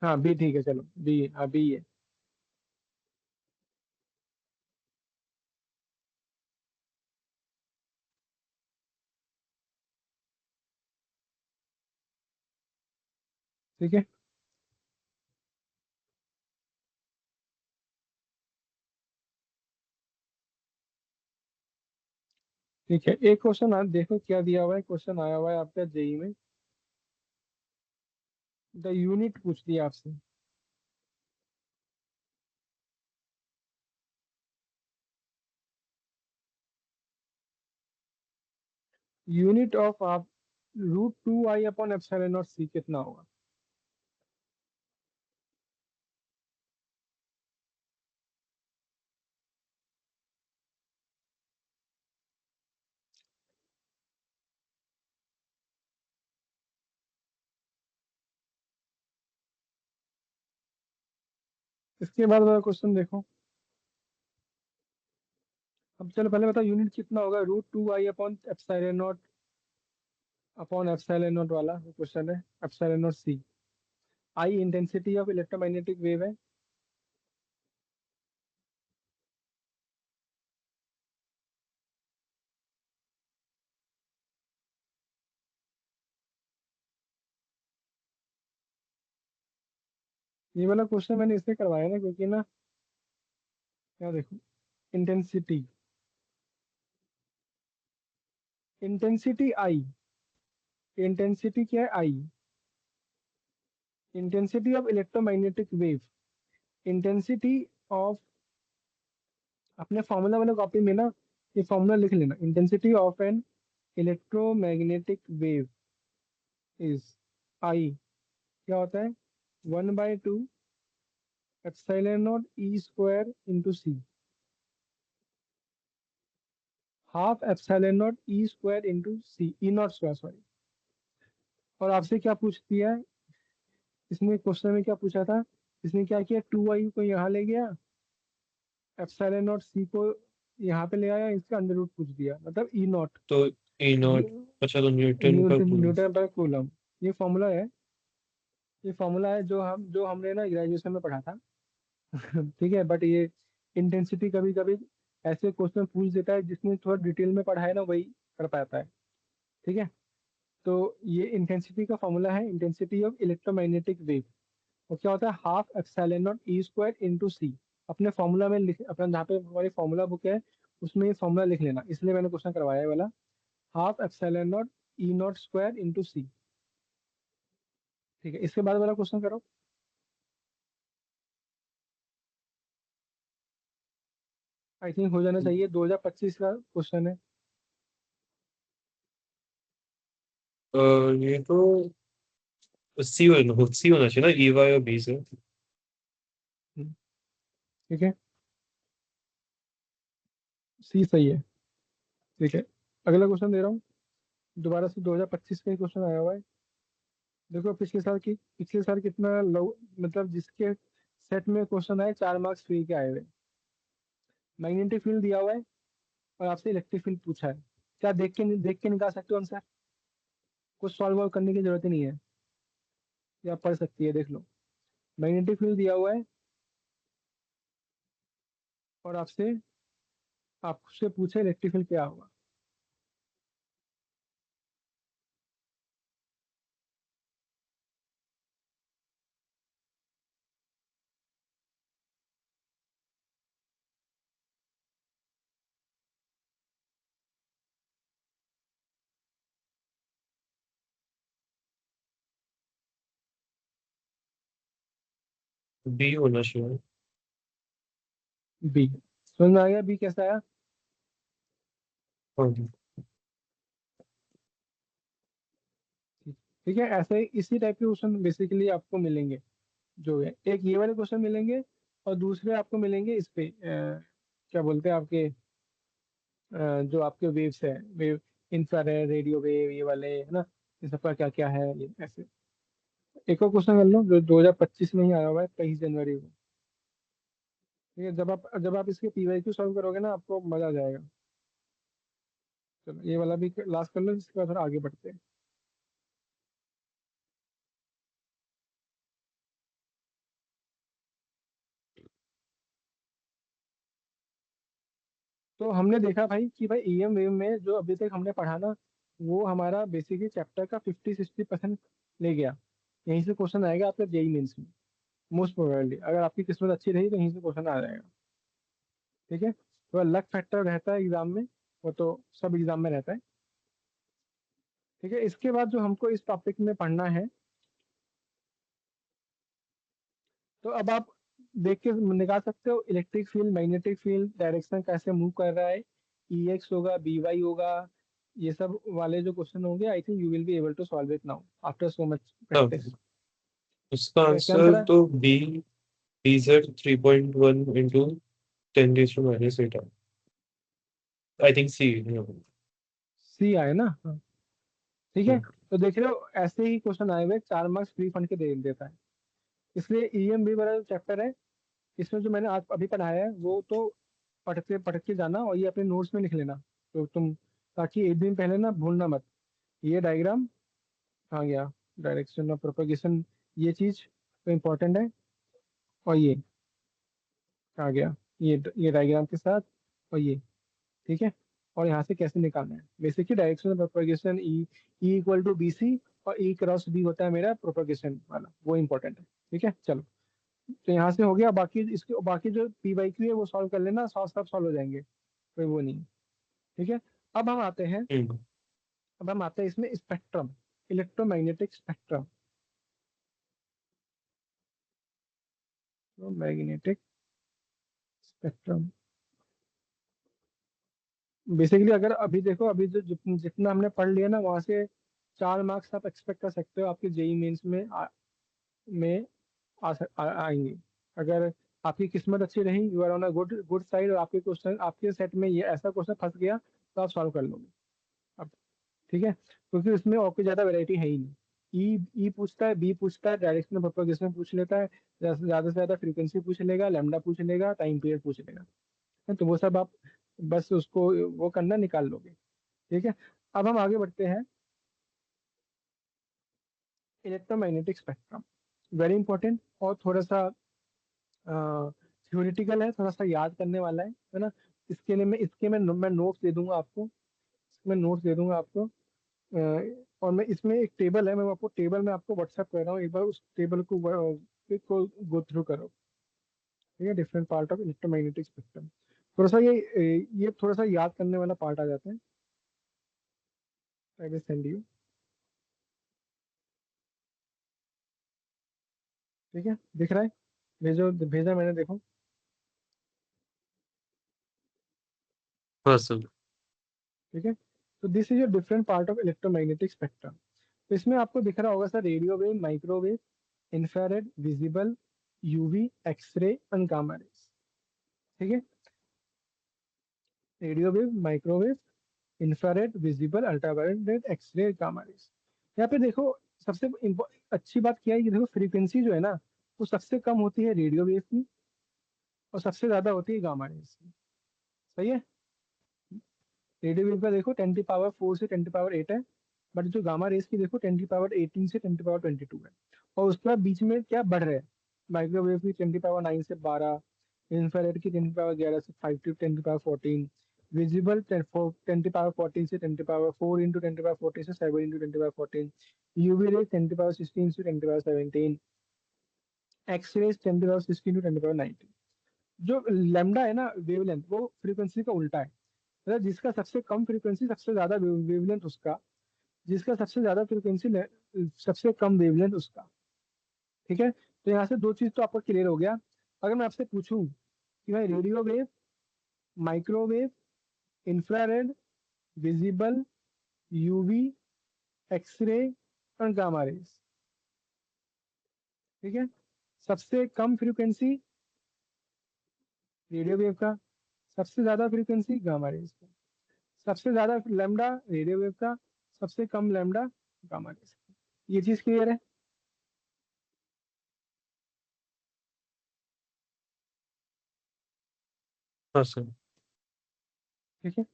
हाँ बी ठीक है, चलो बी, हाँ बी है। ठीक है। ठीक है, एक क्वेश्चन आप देखो क्या दिया हुआ है, क्वेश्चन आया हुआ है आपका जेई में, द यूनिट पूछ दिया आपसे। यूनिट ऑफ आप √2i/ε0c कितना होगा? इसके बाद वाला क्वेश्चन देखो। अब चलो पहले बताओ यूनिट कितना होगा, √2i/ε0 वाला क्वेश्चन है, ε0c। I intensity of electromagnetic wave है। ये वाला क्वेश्चन मैंने इसलिए करवाया ना क्योंकि ना, क्या देखो, इंटेंसिटी, इंटेंसिटी आई, इंटेंसिटी क्या है, I, intensity of electromagnetic wave, intensity of, अपने फॉर्मूला वाले कॉपी में ना ये फॉर्मूला लिख लेना, intensity of an electromagnetic wave is I, क्या होता है, 1/2 epsilon naught E square into c, half epsilon naught E square into c, E naught square sorry. और आपसे क्या पूछ दिया है इसमें, क्वेश्चन में क्या पूछा था, इसने क्या किया, 2i को यहाँ ले गया, एप्सिलॉन नॉट सी को यहाँ पे ले आया, इसका अंडर रूट पूछ दिया, मतलब ई नॉट। तो ई ये नॉट, अच्छा तो न्यूटन पर न्यूटन न्यूटन पर कूलम, ये फॉर्मूला है, ये फॉर्मूला है जो हमने ना ग्रेजुएशन में पढ़ा था। ठीक है, बट ये इंटेंसिटी कभी कभी ऐसे क्वेश्चन पूछ देता है जिसने थोड़ा डिटेल में पढ़ा है ना वही कर पाता है। ठीक है, तो ये इंटेंसिटी का फॉर्मूला है, इंटेंसिटी ऑफ इलेक्ट्रोमैग्नेटिक वेव, वो क्या होता है, half epsilon naught E square into c. अपने फॉर्मूला में लिख, अपना जहाँ पे हमारी फॉर्मूला बुक है उसमें ये फॉर्मूला लिख लेना, इसलिए मैंने क्वेश्चन करवाया है वाला, हाफ एप्सिलॉन नॉट ई नॉट स्क्वायर इंटू सी। ठीक है, इसके बाद वाला क्वेश्चन करो। आई थिंक हो जाना चाहिए, 2025 का क्वेश्चन है। ये तो सी होना चाहिए ना, ई वाई और बी से। हम्म, ठीक है, सी सही है। ठीक है, अगला क्वेश्चन दे रहा हूँ, दोबारा से 2025 का ही क्वेश्चन आया हुआ है। देखो पिछले साल कितना लो, मतलब जिसके सेट में क्वेश्चन आए 4 मार्क्स फ्री के आए हुए। मैग्नेटिक फील्ड दिया हुआ है और आपसे इलेक्ट्रिक फील्ड पूछा है, क्या देख के निकाल सकते हो आंसर, कुछ सॉल्व वॉल्व करने की जरूरत ही नहीं है, ये आप पढ़ सकती है, देख लो। मैग्नेटिक फील्ड दिया हुआ है और आपसे पूछे इलेक्ट्रिक फील्ड क्या होगा। बी होना चाहिए। बी, समझ में आ गया बी कैसा आया? हाँ। ठीक है, ऐसे इसी टाइप के क्वेश्चन बेसिकली आपको मिलेंगे, जो है एक ये वाले क्वेश्चन मिलेंगे और दूसरे आपको मिलेंगे इस पे क्या बोलते हैं आपके, जो आपके वेव्स है, वेव, इंफ्रारेड, रेडियो वेव, ये वाले है ना, इन सबका क्या क्या है, ये ऐसे। एक और क्वेश्चन कर लो जो 2025 में ही आया हुआ है, 23 जनवरी को। ठीक है, जब आप इसके पीवाईक्यू सॉल्व करोगे ना आपको मजा आ जाएगा। चलो ये वाला भी लास्ट कर लो, इसके बाद थोड़ा आगे बढ़ते हैं। तो हमने देखा भाई कि भाई ईएम वेव में जो अभी तक हमने पढ़ा ना, वो हमारा बेसिकली चैप्टर का 50-60% ले गया। यहीं से क्वेश्चन आएगा आपका जेई मेंस में, मोस्ट प्रोबेबली अगर आपकी किस्मत अच्छी रही तो यहीं से क्वेश्चन आ जाएगा। ठीक है, तो लक फैक्टर रहता है एग्जाम में, वो तो सब एग्जाम में रहता है। ठीक है, इसके बाद जो हमको इस टॉपिक में पढ़ना है, तो अब आप देख के निकाल सकते हो electric field, magnetic field, direction कैसे मूव कर रहा है, ई एक्स होगा, बी वाई होगा, ये सब वाले जो क्वेश्चन होंगे, I think you will be able to solve it now after so much तब प्रैक्टिस। इसका क्या आंसर आंसर है? तो बी, BZ 3.1 into 10⁻⁸ है। आई थिंक सी। सी आए ना? हाँ। ठीक है, तो देख रहे हो ऐसे ही क्वेश्चन आए हुए 4 मार्क्स फ्री फंड के दे देता है। इसलिए ईएमबी वाला जो चैप्टर है, इसमें जो मैंने आज अभी पढ़ाया है वो तो पढ़ के जाना, और ये अपने नोट्स में लिख लेना, तो तुम, ताकि एक दिन पहले ना भूलना मत। ये डायग्राम आ गया, डायरेक्शन ऑफ प्रोपगेशन, ये चीज तो इम्पोर्टेंट है, और ये आ गया, ये डायग्राम के साथ, और ये, ठीक है, और यहाँ से कैसे निकालना है basically direction of propagation, E equal to B सी, और ई क्रॉस बी होता है मेरा प्रोपगेशन वाला, वो इंपॉर्टेंट है। ठीक है, चलो, तो यहाँ से हो गया, बाकी इसके बाकी जो पी बाई क्यू है वो सॉल्व कर लेना, सब सॉल्व हो जाएंगे, कोई वो नहीं है। ठीक है, अब हम आते हैं, अब हम आते हैं इसमें स्पेक्ट्रम, इलेक्ट्रोमैग्नेटिक स्पेक्ट्रम, तो मैग्नेटिक स्पेक्ट्रम बेसिकली, अगर अभी देखो, अभी जो जितना हमने पढ़ लिया ना, वहां से 4 मार्क्स आप एक्सपेक्ट कर सकते हो आपके जेई मेंस में में आएंगे। अगर आपकी किस्मत अच्छी रही, you are on a good good side, और आपके क्वेश्चन, आपके सेट में ये ऐसा क्वेश्चन फंस गया, तो आप सॉल्व कर लोगे अब। ठीक है, क्योंकि उसमें और कोई ज्यादा वैरायटी है ही नहीं। ई ई पूछता है, बी पूछता है, डायरेक्शन ऑफ प्रोपगेशन पूछ लेता है, ज्यादा से ज्यादा फ्रीक्वेंसी पूछ लेगा, लैम्डा पूछ लेगा, टाइम पीरियड पूछ लेगा, है, तो वो सब आप बस उसको वो करना, निकाल लोगे। ठीक है, अब हम आगे बढ़ते हैं, इलेक्ट्रोमैग्नेटिक स्पेक्ट्रम, वेरी इंपॉर्टेंट, और थोड़ा सा थ्योरेटिकल है, थोड़ा सा याद करने वाला है ना। इसके लिए मैं नोट्स दे दूंगा आपको, मैं नोट्स दे दूंगा आपको, और मैं इसमें एक टेबल है, मैं आपको टेबल में आपको व्हाट्सएप कर रहा हूँ, एक बार उस टेबल को गो थ्रू करो। ठीक है, different part of electromagnetic spectrum, थोड़ा सा ये थोड़ा सा याद करने वाला पार्ट आ जाता है। I will send you. ठीक है, दिख रहा है? भेजो, भेजा मैंने, देखो। हाँ सर। ठीक है, तो this is a different part of electromagnetic spectrum. तो इसमें आपको दिख रहा होगा sir, radio wave, microwave, infrared, visible, UV, X ray and gamma rays. ठीक है, radio wave, microwave, infrared, visible, ultraviolet, X ray, gamma rays. यहाँ पे देखो, सबसे अच्छी बात क्या है कि देखो, फ्रीक्वेंसी जो है ना, वो सबसे कम होती है रेडियो वेव की, और सबसे ज्यादा होती है गामा रेज की। सही है, रेडियो वेव का देखो 10⁻⁴ से 10⁻⁸ है, बट जो गामा रेस की देखो 10⁻18 से 10⁻22 है, और उसके बाद बीच में क्या बढ़ रहा है, माइक्रोवेव की 10⁻9 से 12, इंफ्रारेड की 10⁻11 से 5 टू 10⁻14, विजिबल 10⁻14 से 10⁻4 इंटू 10⁻14 से 7 इंटू 10⁻14, यूवी रेस 10⁻16 से 10⁻17, एक्स रेस 10⁻16 टू 10⁻19। जो लैम्डा है ना, वेवलेंथ, वो फ्रीक्वेंसी का उल्टा है, मतलब जिसका सबसे कम फ्रीक्वेंसी सबसे ज्यादा वेवलेंथ उसका, जिसका सबसे ज्यादा फ्रीक्वेंसी सबसे कम वेवलेंथ उसका। ठीक है, तो यहाँ से दो चीज तो आपका क्लियर हो गया। अगर मैं आपसे पूछूं कि भाई radio wave, microwave, infrared, visible, UV, X ray और गामा रेज, ठीक है, सबसे कम फ्रीक्वेंसी रेडियो वेव का, सबसे ज्यादा फ्रीक्वेंसी गामा रेज का, सबसे ज्यादा लैम्डा रेडियो वेव का, सबसे कम लैम्डा गामा रेज का। ये चीज क्लियर है? हाँ सर। ठीक है,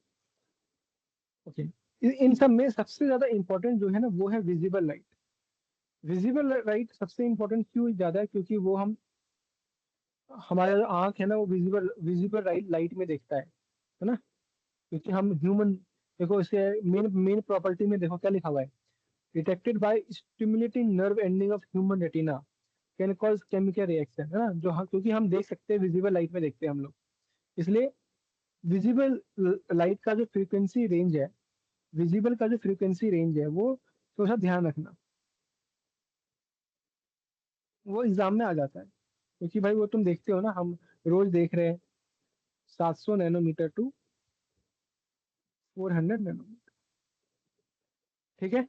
ओके। इन सब में सबसे ज्यादा इंपॉर्टेंट जो है ना, वो है विजिबल लाइट। विजिबल लाइट सबसे इंपॉर्टेंट क्यों ज्यादा है, क्योंकि वो हमारा जो आंख है ना, वो विजिबल विजिबल लाइट में देखता है ना, क्योंकि हम ह्यूमन, देखो इसे मेन मेन प्रॉपर्टी में देखो क्या लिखा हुआ है, detected by stimulating nerve ending of human retina can cause chemical reaction, है ना, जो क्योंकि हम देख सकते हैं, विजिबल लाइट में देखते हैं हम लोग, इसलिए विजिबल लाइट का जो फ्रीक्वेंसी रेंज है, विजिबल का जो फ्रीक्वेंसी रेंज है, वो थोड़ा सा ध्यान रखना, वो एग्जाम में आ जाता है, क्योंकि भाई वो तुम देखते हो ना, हम रोज देख रहे हैं 700 नैनोमीटर टू 400 नैनोमीटर, ठीक है।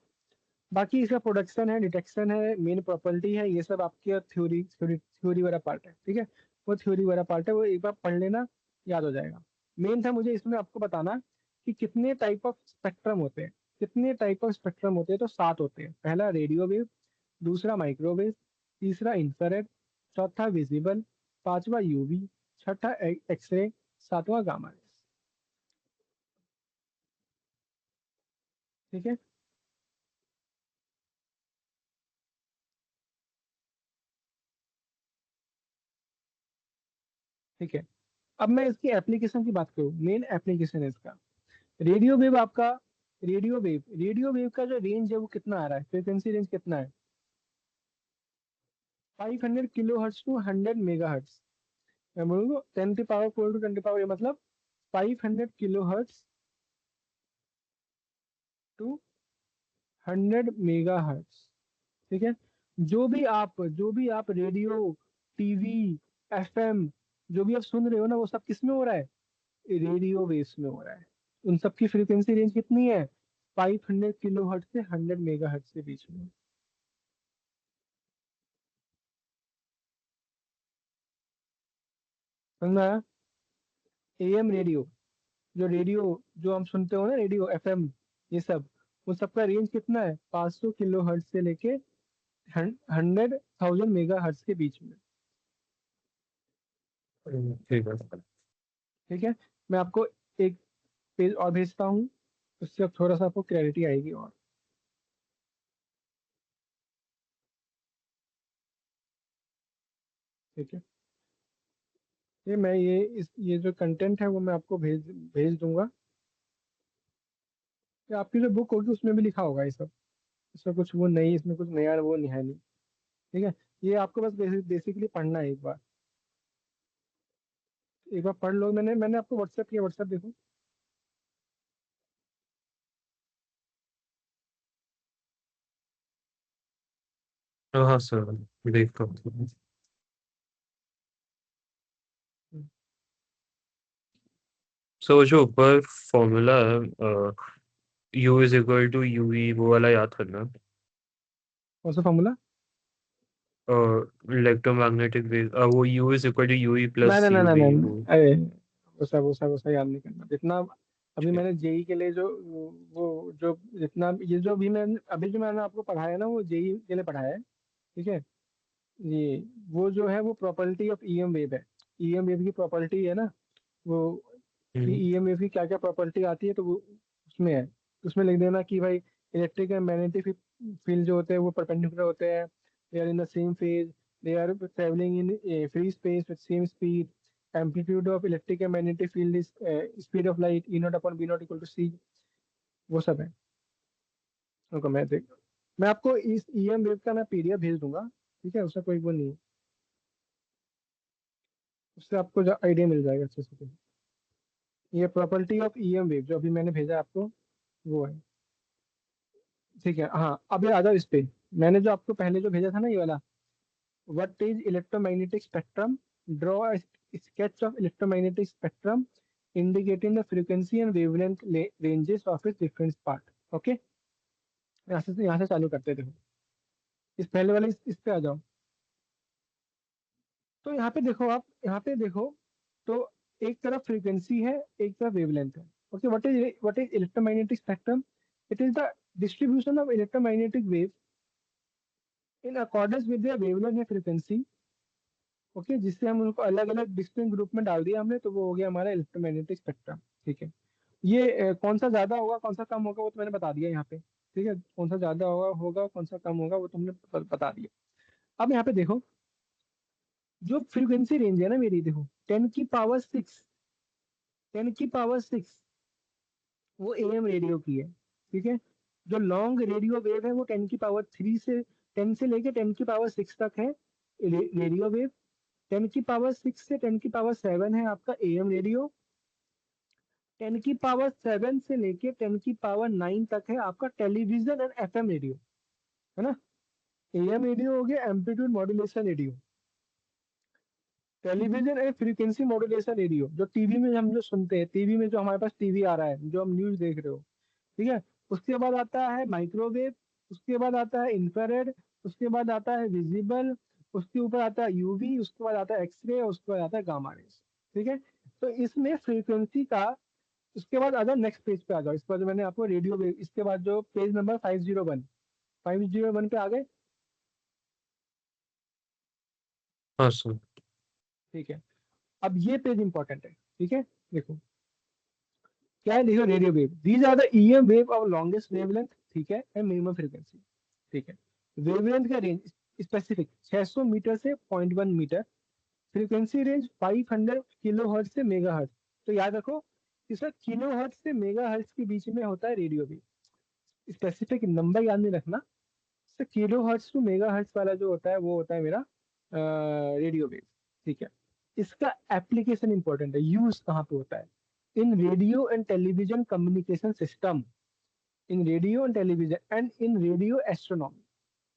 बाकी इसका प्रोडक्शन है, डिटेक्शन है, मेन प्रॉपर्टी है, ये सब आपके थ्योरी थ्योरी थ्योरी वाला पार्ट है, ठीक है। वो थ्योरी वाला पार्ट है, वो एक बार पढ़ लेना, याद हो जाएगा। मेन था मुझे इसमें आपको बताना कि कितने टाइप ऑफ स्पेक्ट्रम होते हैं, कितने टाइप ऑफ स्पेक्ट्रम होते हैं, तो 7 होते हैं। पहला रेडियो वेव, दूसरा माइक्रोवेव, तीसरा इंफ्रारेड, चौथा विजिबल, पांचवा यूवी, छठा एक्सरे, सातवां गामा रेस, ठीक है। ठीक है, अब मैं इसकी एप्लीकेशन की बात करूँ, मेन एप्लीकेशन है इसका, रेडियो वेव आपका, रेडियो वेव का जो रेंज है वो कितना आ रहा है, फ्रिक्वेंसी रेंज कितना है, 500 kilo hertz to 100 mega hertz. मैं बोलूँगा 10 की पावर 4 टू 10 की पावर, मतलब 500 kilo hertz to 100 mega hertz, ठीक है। जो भी आप रेडियो, टीवी, एफएम, जो भी आप सुन रहे हो ना, वो सब किस में हो रहा है, रेडियो वेव्स में हो रहा है। उन सब की फ्रीक्वेंसी रेंज कितनी है, 500 किलो हर्ट्ज से 100 मेगा हर्ट्ज के बीच में, समझ में आया। एएम रेडियो, जो हम सुनते हो ना, रेडियो एफएम, ये सब, उन सबका रेंज कितना है, 500 किलो हर्ट्ज से लेके 100,000 मेगा हर्ट्ज के बीच में, ठीक है। ठीक है। मैं आपको एक पेज और भेजता हूँ, उससे अब थोड़ा सा आपको क्लैरिटी आएगी और, ठीक है। ये जो कंटेंट है वो मैं आपको भेज भेज दूंगा। ये आपकी जो बुक होगी उसमें भी लिखा होगा ये सब, इसमें कुछ वो नहीं, इसमें कुछ नया वो नहीं है नहीं, ठीक है। ये आपको बस बेसिकली पढ़ना है एक बार, एक बार पढ़ लो। मैंने मैंने आपको व्हाट्सएप किया, व्हाट्सएप देखो। हाँ सर, देखता हूँ। हम्म, सो वो जो ऊपर फॉर्मूला है, U is equal to U V, वो वाला याद करना। कौन सा फॉर्मूला, इलेक्ट्रोमैग्नेटिक वेव, वो U is equal to U E नहीं प्लस नहीं नहीं यू नहीं वी, नहीं, वो। अरे वो सब याद नहीं करना जितना। अभी ठीक। मैंने जेई के लिए जो, वो जो जितना ये जो अभी जो मैंने आपको पढ़ाया ना, वो जेई के लिए पढ़ाया है, ठीक है। ये वो जो है वो प्रॉपर्टी ऑफ ईएम वेव है, ईएम वेव की प्रॉपर्टी है ना वो, कि हम्म, ईएम वेव की क्या क्या प्रॉपर्टी आती है, तो वो उसमें है। उसमें लिख देना कि भाई इलेक्ट्रिक एंड मैग्नेटिक फील्ड जो होते हैं वो परपेंडिकुलर होते हैं, they are in the same phase, they are travelling in free space with same speed, amplitude of electric and magnetic field is speed of light, E naught upon B naught equal to c, वो सब है। रुको मैं आपको इस EM wave का मैं PDF भेज दूंगा, ठीक है, उसका कोई वो नहीं है, उससे आपको आइडिया मिल जाएगा अच्छे से। ये प्रॉपर्टी ऑफ ईएम वेव जो अभी मैंने भेजा आपको, वो है, ठीक है। हाँ, अभी आ जाओ इस पे, मैंने जो आपको पहले जो भेजा था ना, ये वाला, what is electromagnetic spectrum, draw a sketch of electromagnetic spectrum indicating the frequency and wavelength ranges of its different part, okay. यहाँ से चालू करते थे, इस पहले वाले इस पे आ जाओ। तो यहाँ पे देखो, आप यहाँ पे देखो, तो एक तरफ फ्रीक्वेंसी है, एक तरफ वेवलेंथ है, okay. What is electromagnetic spectrum, it is the distribution of electromagnetic wave in accordance with their wavelength and frequency, okay. जिससे हम उनको अलग अलग डिस्टिंक्ट ग्रुप में डाल दिया हमने, तो वो हो गया हमारा इलेक्ट्रोमैग्नेटिक स्पेक्ट्रम, ठीक है। ये कौन सा ज्यादा होगा कौन सा कम होगा वो तो मैंने बता दिया यहाँ पे, ठीक है। कौन सा ज्यादा होगा कौन सा कम होगा वो तुमने बता दिया। अब यहाँ पे देखो, जो फ्रीक्वेंसी रेंज है ना मेरी, देखो 10 की पावर 6, 10 की पावर 6 वो एएम रेडियो की है, ठीक है। जो लॉन्ग रेडियो वेव है वो 10⁻³ से 10 से लेके 10⁻⁶ तक है रेडियो वेव। 10⁻⁶ से 10⁻⁷ है आपका एएम रेडियो। 10⁻⁷ से लेके 10⁻⁹ तक है आपका टेलीविजन एंड एफएम रेडियो, है ना। एएम रेडियो हो गया amplitude modulation radio. Television and frequency modulation radio, जो टीवी में हम जो सुनते हैं, टीवी में जो हमारे पास टीवी आ रहा है, जो हम न्यूज देख रहे हो, ठीक है। उसके बाद आता है माइक्रोवेव, उसके बाद आता है इंफ्रारेड, उसके बाद आता है विजिबल, उसके ऊपर आता है यूवी, उसके बाद आता है एक्सरे, उसके बाद आता है गामा रेज, ठीक है। तो इसमें फ्रीक्वेंसी का, उसके बाद आ जाओ नेक्स्ट पेज पे आ जाओ। इसके बाद मैंने आपको रेडियो वेव, इसके बाद जो पेज नंबर 501 पे आ गए, हाँ सर। ठीक है। अब ये पेज इंपॉर्टेंट है, ठीक है। देखो क्या है, देखो radio wave, these are the EM wave of longest wavelength, ठीक है, एंड मिनिमम फ्रीक्वेंसी, ठीक है। वेवलेंथ का रेंज स्पेसिफिक 600 मीटर से 0.1 मीटर, फ्रीक्वेंसी रेंज 500 किलोहर्ट्ज से मेगाहर्ट्ज। तो याद रखो कि सर किलोहर्ट्ज से मेगाहर्ट्ज के बीच में होता है रेडियो वेव, स्पेसिफिक नंबर याद नहीं रखना। सर किलोहर्ट्ज टू मेगाहर्ट्ज वाला जो होता है वो होता है मेरा रेडियो वेव, ठीक है। इसका एप्लीकेशन इंपॉर्टेंट है, यूज कहाँ पे होता है, in radio and television communication system, in radio and television and in radio astronomy,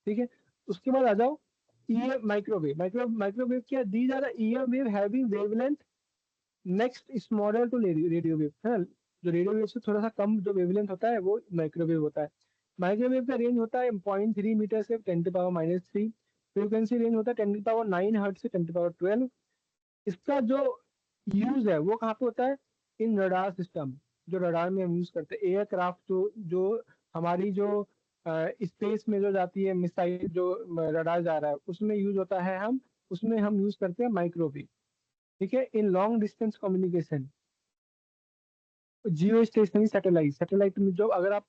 ठीक है। उसके बाद आ जाओ ईएम माइक्रोवेव। माइक्रोवेव क्या, these are the EM wave having wavelength next smaller to radio wave, है ना। जो रेडियो वेव से थोड़ा सा कम जो वेवलेंथ होता है वो माइक्रोवेव होता है। माइक्रोवेव का रेंज होता है 0.3 मीटर से 10⁻⁻3, फ्रीक्वेंसी रेंज होता है 10⁻⁹ हर्ट्ज से 10⁻12। इसका जो यूज है वो कहाँ पे होता है, इन रडार सिस्टम, जो रडार में हम यूज करते हैं, एयरक्राफ्ट जो जो हमारी जो स्पेस में जो जाती है मिसाइल, जो रडार जा रहा है उसमें यूज होता है, हम उसमें हम यूज करते हैं माइक्रोवेव, ठीक है। In long distance communication, Jio stationery satellite, satellite में जो, अगर आप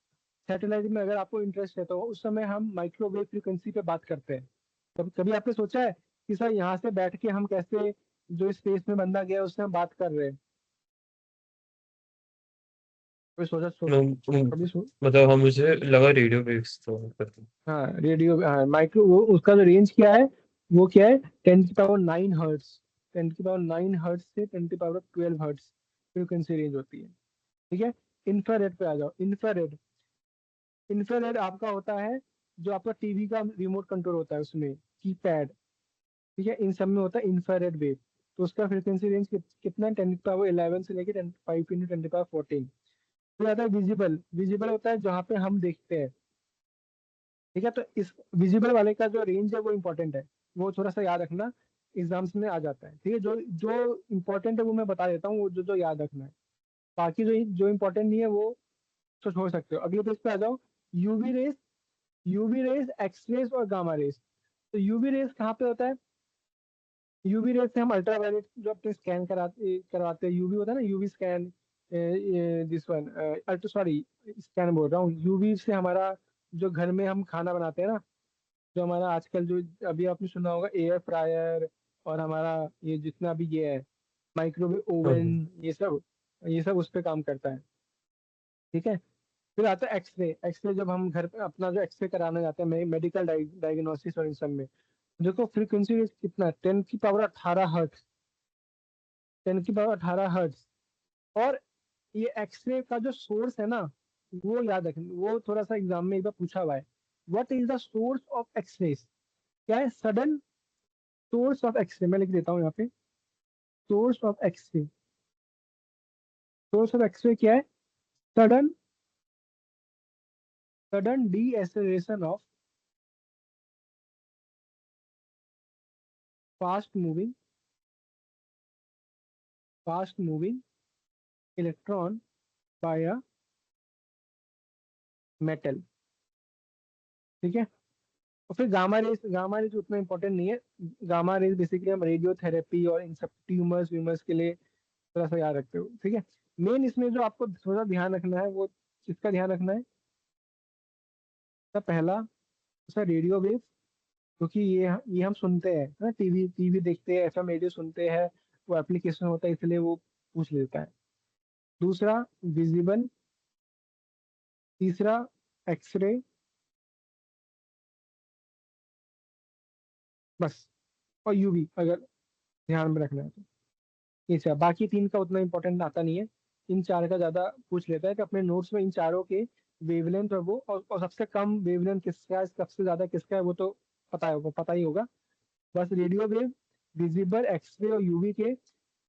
सैटेलाइट में अगर आपको इंटरेस्ट है तो उस समय हम माइक्रोवेव फ्रीक्वेंसी पे बात करते हैं। कभी कभी आपने सोचा है कि सर यहाँ से बैठ के हम कैसे, जो स्पेस में बंदा गया उससे हम बात कर रहे हैं, कभी कभी मतलब हाँ, मुझे लगा रेडियो वेव्स तो करते। हाँ रेडियो, हाँ माइक्रो, वो उसका जो रेंज क्या है, वो क्या है 10⁹ हर्ट्स, 10⁹ से 10⁻12 हर्ट्स फ्रीक्वेंसी रेंज होती है, ठीक है। इंफ्रारेड पे आ जाओ। इंफ्रारेड, इंफ्रारेड आपका होता है जो आपका टीवी का रिमोट कंट्रोल होता है उसमें कीपैड, ठीक है। इन सब में होता है इंफ्रारेड वेव। तो उसका फ्रीक्वेंसी रेंज कितना है, 10⁻11 से लेके 5 × 10⁻14। फिर आता है विजिबल, विजिबल होता है जहाँ पे हम देखते हैं, ठीक है। तो इस विजिबल वाले का जो रेंज है वो इंपॉर्टेंट है, वो थोड़ा सा याद रखना, एग्जाम्स में आ जाता है, ठीक है। जो जो इंपॉर्टेंट है वो मैं बता देता हूँ, वो जो जो याद रखना है। बाकी जो जो इंपॉर्टेंट नहीं है वो तो छोड़ सकते हो। अगले पेज पे आ जाओ। UV rays, UV rays, X rays और गामा रेस। तो यूवी रेस कहाँ पे होता है, यूवी रेस से हम अल्ट्रावायलेट जो अपने स्कैन करवाते हैं, यूवी होता है ना, UV scan, this one ultra, sorry scan बोल रहा हूँ, यूवी से हमारा जो घर में हम खाना बनाते हैं ना, जो हमारा आजकल जो, अभी आपने सुना होगा एयर फ्रायर, और हमारा ये जितना भी ये है माइक्रोवेव हाँ ओवन, हाँ। ये सब उस पर काम करता है, ठीक है। फिर आता है एक्सरे। एक्सरे जब हम घर पे अपना जो एक्सरे कराने जाते हैं, मेडिकल डायग्नोसिस और इन सब में, देखो फ्रीक्वेंसी रेंज कितना है, 10⁻18 हर्ट्ज, 10⁻18 हर्ट्ज। और ये एक्सरे का जो सोर्स है ना, वो याद रखना, वो थोड़ा सा एग्जाम में एक बार पूछा हुआ है। What is the source of X ray, क्या है, सडन सोर्स ऑफ एक्सरे, मैं लिख देता हूँ यहाँ पे, source of X ray, source of X ray क्या है, sudden, sudden deceleration of fast moving, fast moving electron by a metal, ठीक है। और फिर गामा रेस, गामा रेस उतना इंपॉर्टेंट नहीं है। गामा रेस बेसिकली हम रेडियोथेरेपी और इन सब ट्यूमर्स व्यूमर्स के लिए थोड़ा सा याद रखते हो, ठीक है। मेन इसमें जो आपको थोड़ा ध्यान रखना है वो किसका ध्यान रखना है, तो पहला सर रेडियो वेव, क्योंकि ये हम सुनते हैं ना, टीवी टीवी देखते हैं, एफएम रेडियो सुनते हैं, वो एप्लीकेशन होता है इसलिए वो पूछ लेता है। दूसरा विजिबल, तीसरा एक्सरे, बस, और यूवी अगर ध्यान में रखना है तो। ये चार, बाकी तीन का उतना इंपॉर्टेंट आता नहीं है। इन चार का ज्यादा पूछ लेता है कि अपने नोट्स में इन चारों के वेवलेंथ और वो, और सबसे कम वेवलेंथ किसका है, सबसे ज्यादा किसका है, वो तो पता है, वो पता ही होगा। बस रेडियो वेव, विजिबल, एक्सरे और यूवी के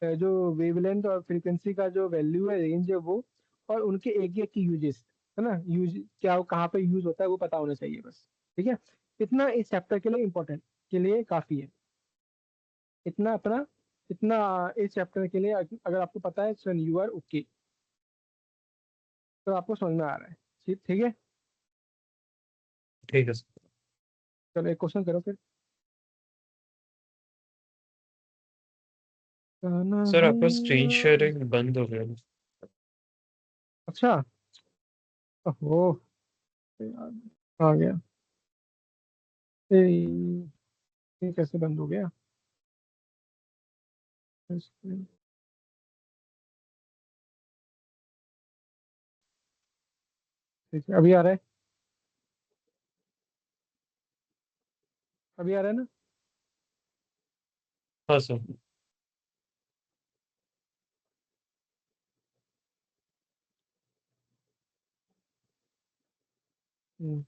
जो वेवलेंथ और फ्रीक्वेंसी का जो वैल्यू है, रेंज है वो, और उनके एक एक की यूजेस, है ना, यूज क्या, कहाँ पे यूज होता है वो पता होना चाहिए बस। ठीक है, इतना इस चैप्टर के लिए इम्पोर्टेंट, के लिए काफी है। इतना अपना, इतना इस चैप्टर के लिए अगर आपको पता है सो यू आर ओके, तो आपको समझ में आ रहा है। ठीक, ठीक है। ठीक है सर। चलो एक क्वेश्चन करो फिर। कहना सर है। आपका स्क्रीन शेयरिंग बंद हो गया। अच्छा, ओहो, यार, आ गया। ए, ये कैसे बंद हो गया? ठीक है, अभी आ रहा है, अभी आ रहा है ना? हाँ सर। हम्म,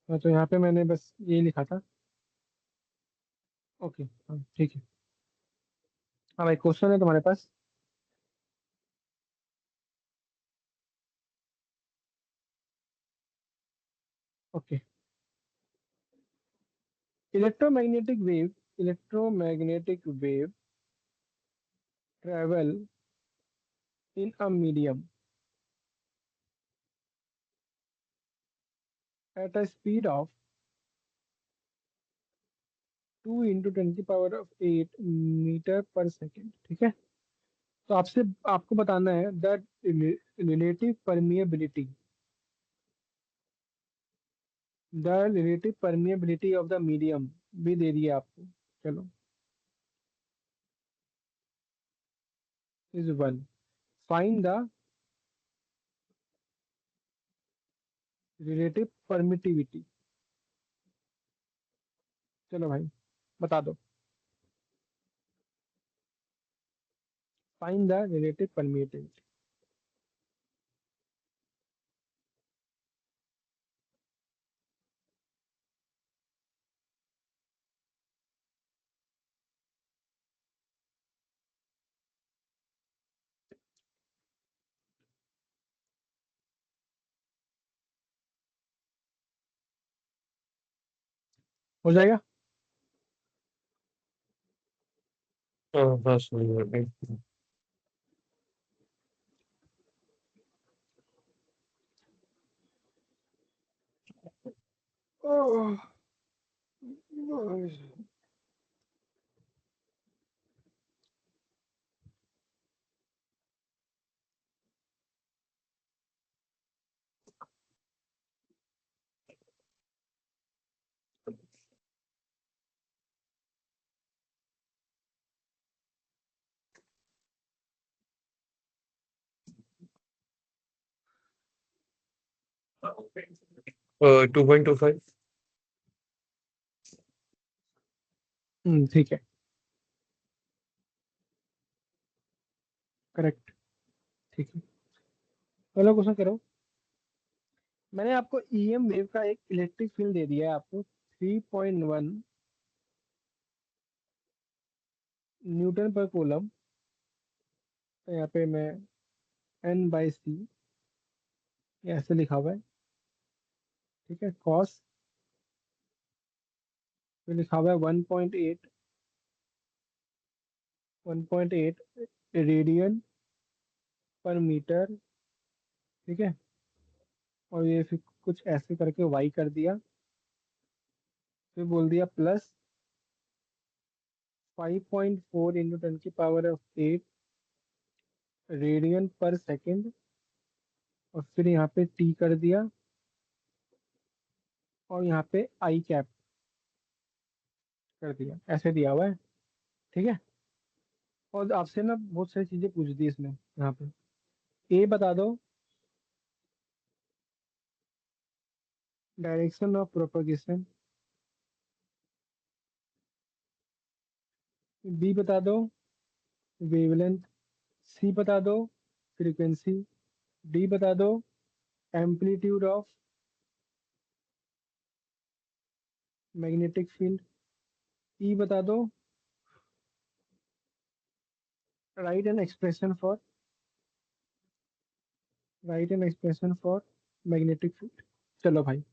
हाँ, तो यहाँ पे मैंने बस यही लिखा था। ओके, हाँ ठीक है। हाँ भाई, क्वेश्चन है तुम्हारे पास? Okay. Electromagnetic wave, electromagnetic wave travel in a medium at a speed of 2 × 10⁸ metre per second. ठीक है, तो आपसे, आपको बताना है the relative permeability, the relative permeability of the medium भी दे दिया आपको। चलो, is one, find the relative permittivity. चलो भाई, बता दो, फाइंड द रिलेटिव परमिटिविटी। हो जाएगा? हाँ हाँ सर। ओह, 2.25। ठीक है, करेक्ट। ठीक है, चलो क्वेश्चन करो। मैंने आपको ईएम वेव का एक इलेक्ट्रिक फील्ड दे दिया है आपको, 3.1 न्यूटन पर कूलम। यहाँ पे मैं N/c ऐसे लिखा हुआ है। ठीक है, कॉस में लिखा हुआ है 1.8 रेडियन पर मीटर। ठीक है, और ये फिर कुछ ऐसे करके वाई कर दिया, फिर बोल दिया प्लस 5.4 × 10⁸ रेडियन पर सेकेंड, और फिर यहाँ पे टी कर दिया, और यहाँ पे आई कैप कर दिया, ऐसे दिया हुआ है। ठीक है, और आपसे ना बहुत सारी चीजें पूछ दी इसमें। यहाँ पे ए बता दो, डायरेक्शन ऑफ प्रोपगेशन, बी बता दो वेवलेंथ, सी बता दो फ्रीक्वेंसी, डी बता दो एम्पलीट्यूड ऑफ मैग्नेटिक फील्ड, ई बता दो right an expression for magnetic field. चलो भाई,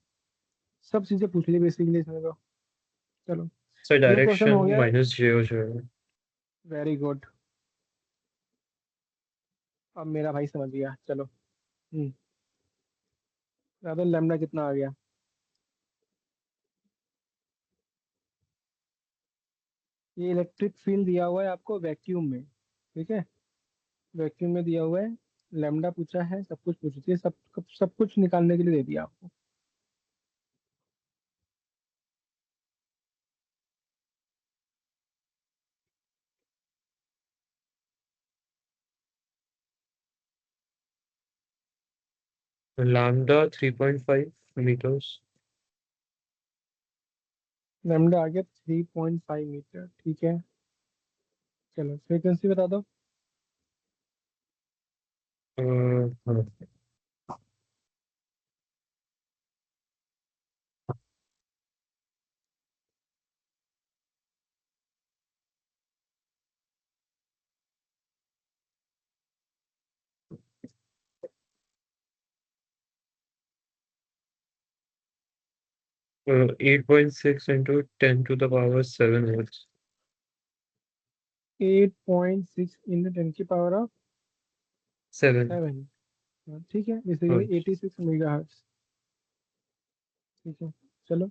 सब चीजें पूछ ली बेसिकली इसमें तो। चलो, सर ये क्वेश्चन हो डायरेक्शन गया। माइनस जे हो जाएगा। वेरी गुड, अब मेरा भाई समझ गया। चलो, तो लेमडा कितना आ गया? ये इलेक्ट्रिक फील्ड दिया हुआ है आपको वैक्यूम में, ठीक है, वैक्यूम में दिया हुआ है। लेमडा पूछा है, सब कुछ पूछ दिया, सब कुछ निकालने के लिए दे दिया आपको। Lambda 3.5 metres. लेमडा आ गया 3.5 मीटर, ठीक है। चलो, फ्रीक्वेंसी बता दो। हाँ। 8.6 into 10⁻⁷ hertz। 8.6 इंटू 10⁻⁷ 7 ठीक है, बेसिकली hertz। 86 मेगाहर्ट्ज। ठीक है, चलो।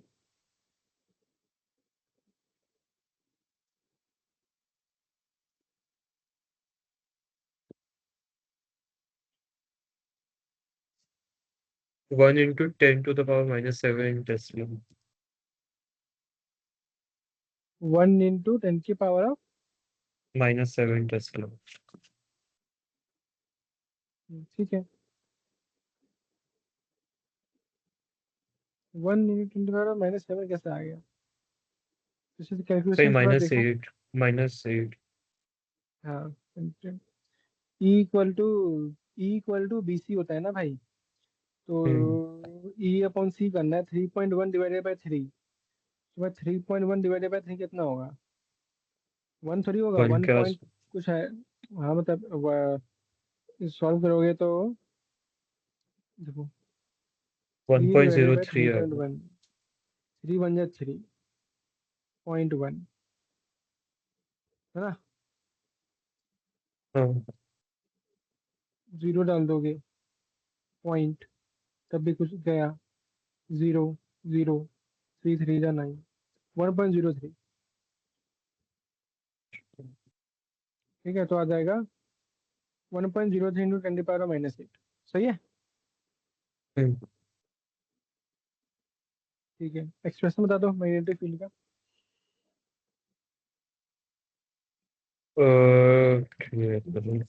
One into 10⁻⁻7 Tesla। 1 into 10⁻⁷ -7 Tesla। ठीक है। 1 into 10⁻⁻7 कैसे आ गया? इसे सही, कैलकुलेशन थोड़ा देखो। -8 -8। हाँ, ई इक्वल टू BC होता है ना भाई, हम्म। तो ई अपॉन सी करना है। 3.1 डिवाइडेड बाई 3, तो भाई 3.1 डिवाइडेड बाई 3 कितना होगा? 1 थोड़ी होगा, 1 वन के आस। पॉइंट कुछ है। हाँ मतलब सॉल्व करोगे तो देखो, 3 डिवाइडेड बाई 1.03 थ्री आ पॉइंट गया। वन 3 × 1 = 3.1, है ना? हाँ। जीरो डाल दोगे, पॉइंट, तब भी कुछ गया। Zero, zero, 3 3 × 9, 1.03। ठीक है, तो आ जाएगा 1.03 इंटू 10⁻⁻8। सही है, हम्म। ठीक है। एक्सप्रेशन बता दो मैग्नेटिक फील्ड का। ठीक है, चलो।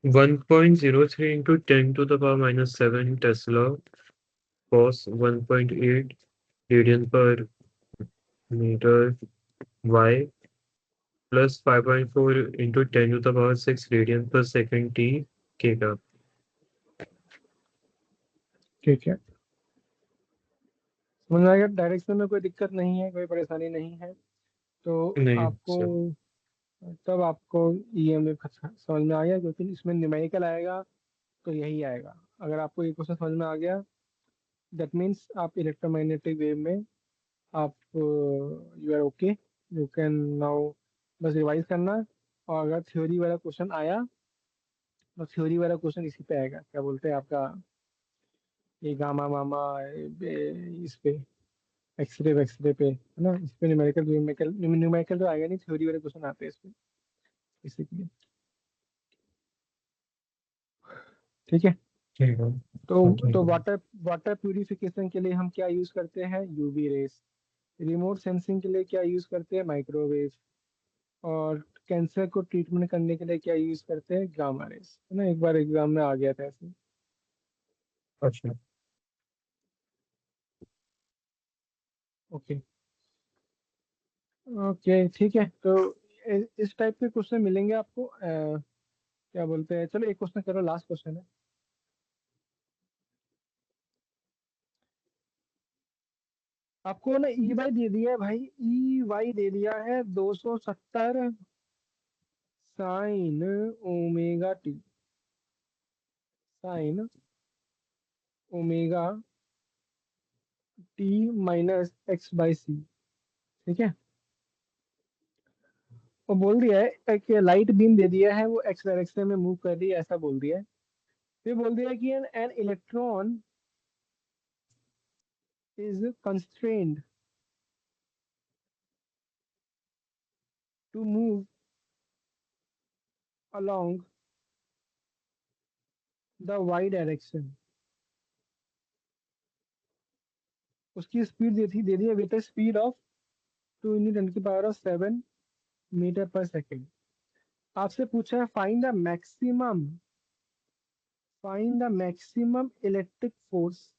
1.03 into 10⁻⁻7 Tesla cos 1.8 radian per meter y plus 5.4 into 10⁻⁶ radian per second t k का। ठीक है, समझ में आ गया। डायरेक्शन में कोई दिक्कत नहीं है, कोई परेशानी नहीं है। तो नहीं आपको, सर। तब आपको EMF समझ में आ गया, क्योंकि इसमें न्यूमेरिकल आएगा तो यही आएगा। अगर आपको ये क्वेश्चन समझ में आ गया, दैट मीन्स आप इलेक्ट्रोमैग्नेटिक वेव में आप you are okay, you can now. बस रिवाइज करना, और अगर थ्योरी वाला क्वेश्चन आया तो थ्योरी वाला क्वेश्चन इसी पे आएगा, क्या बोलते हैं आपका, ये गामा मामा, इस पे एक्सरे वैक्सरे पे, है ना? इस पे न्यूमेरिकल न्यूमेरिकल न्यूमेरिकल तो आएगा नहीं, थ्योरी वाले क्वेश्चन आते हैं इस पे, इसीलिए। ठीक है, ठीक है। तो कंटिन्यू। वाटर प्यूरिफिकेशन के लिए हम क्या यूज करते हैं? UV rays. रिमोट सेंसिंग के लिए क्या यूज करते हैं? माइक्रोवेव। और कैंसर को ट्रीटमेंट करने के लिए क्या यूज करते हैं? गामा रेस, है ना, एक बार एग्जाम में आ गया था ऐसे। अच्छा। ओके। ओके ठीक है, तो इस टाइप के क्वेश्चन मिलेंगे आपको। क्या बोलते हैं, चलो एक क्वेश्चन करो, लास्ट क्वेश्चन है। आपको ना ई वाई दे दिया है भाई, ई वाई दे दिया है 270 sine omega T, sine omega t minus x by c. ठीक है, वो बोल दिया है एक लाइट बीम दे दिया है, वो एक्स डायरेक्शन में मूव कर रही है, ऐसा बोल दिया है। फिर बोल दिया है कि an electron is constrained to move along the y direction. उसकी स्पीड दे दी है with speed of 2 × 10⁻⁷ metre per second. आपसे पूछा है find the maximum electric force,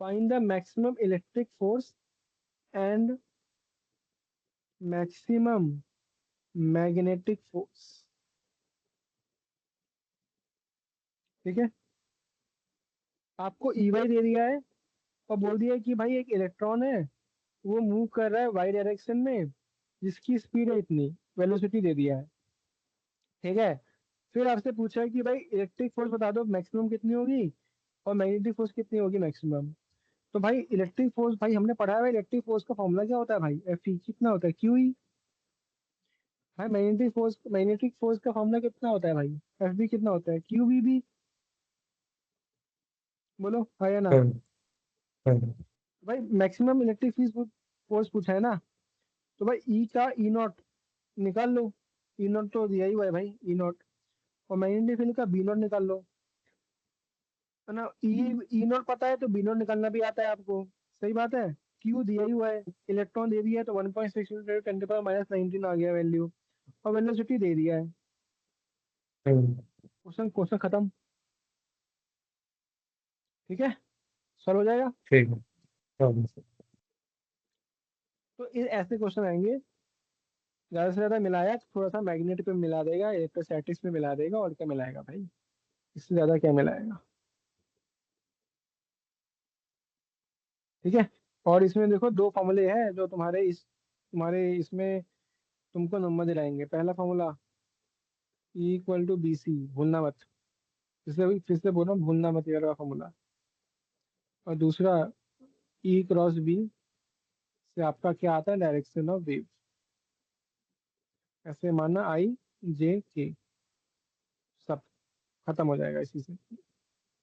find the maximum electric force and maximum magnetic force. ठीक है, आपको ईवाई दे दिया है और बोल दिया है कि भाई एक इलेक्ट्रॉन है, वो मूव कर रहा है वाई डायरेक्शन में, जिसकी स्पीड है इतनी, वेलोसिटी दे दिया है। ठीक है, फिर आपसे पूछा है कि भाई इलेक्ट्रिक फोर्स बता दो मैक्सिमम कितनी होगी, और मैग्नेटिक फोर्स कितनी होगी मैक्सिमम। तो भाई इलेक्ट्रिक फोर्स, भाई हमने पढ़ा है इलेक्ट्रिक फोर्स का फॉर्मूला क्या होता है भाई? एफ ई कितना होता है? Q E. भाई मैग्नेटिक फोर्स का फॉर्मूला कितना होता है भाई? एफ बी कितना होता है? Q B B. बोलो हाँ या ना। हाँ। हाँ। भाई मैक्सिमम इलेक्ट्रिक फील्ड फोर्स पूछा है ना, तो भाई ई का ई नॉट निकाल लो। ई नॉट तो दिया ही हुआ है भाई, ई नॉट। और मैग्नेटिक फील्ड का बी नॉट निकाल लो, है ना। ई ई नॉट पता है तो बी नॉट निकालना भी आता है आपको। सही बात है। क्यू दिया ही हुआ है, इलेक्ट्रॉन दे दिया है तो 1.6 × 10⁻⁻³ आ गया वैल्यू। और वेलोसिटी दे दिया है। हाँ। क्वेश्चन क्वेश्चन खत्म। ठीक है, सॉल्व हो जाएगा। ठीक है। हाँ। तो ऐसे क्वेश्चन आएंगे, ज्यादा से ज्यादा मिलाया तो थोड़ा सा मैग्नेट पे मिला देगा, इलेक्ट्रोस्टैटिक्स में मिला देगा, और क्या मिलाएगा भाई, इससे ज्यादा क्या मिलाएगा। ठीक है, और इसमें देखो दो फॉर्मूले हैं जो तुम्हारे इसमें तुमको नंबर दिलाएंगे। पहला फॉर्मूला E = BC, भूलना मत। फिर से बोल रहा हूँ, भूलना मत ये वाला फॉर्मूला। और दूसरा E × B से आपका क्या आता है? Direction of wave. ऐसे मानना आई जे के, सब खत्म हो जाएगा इसी से।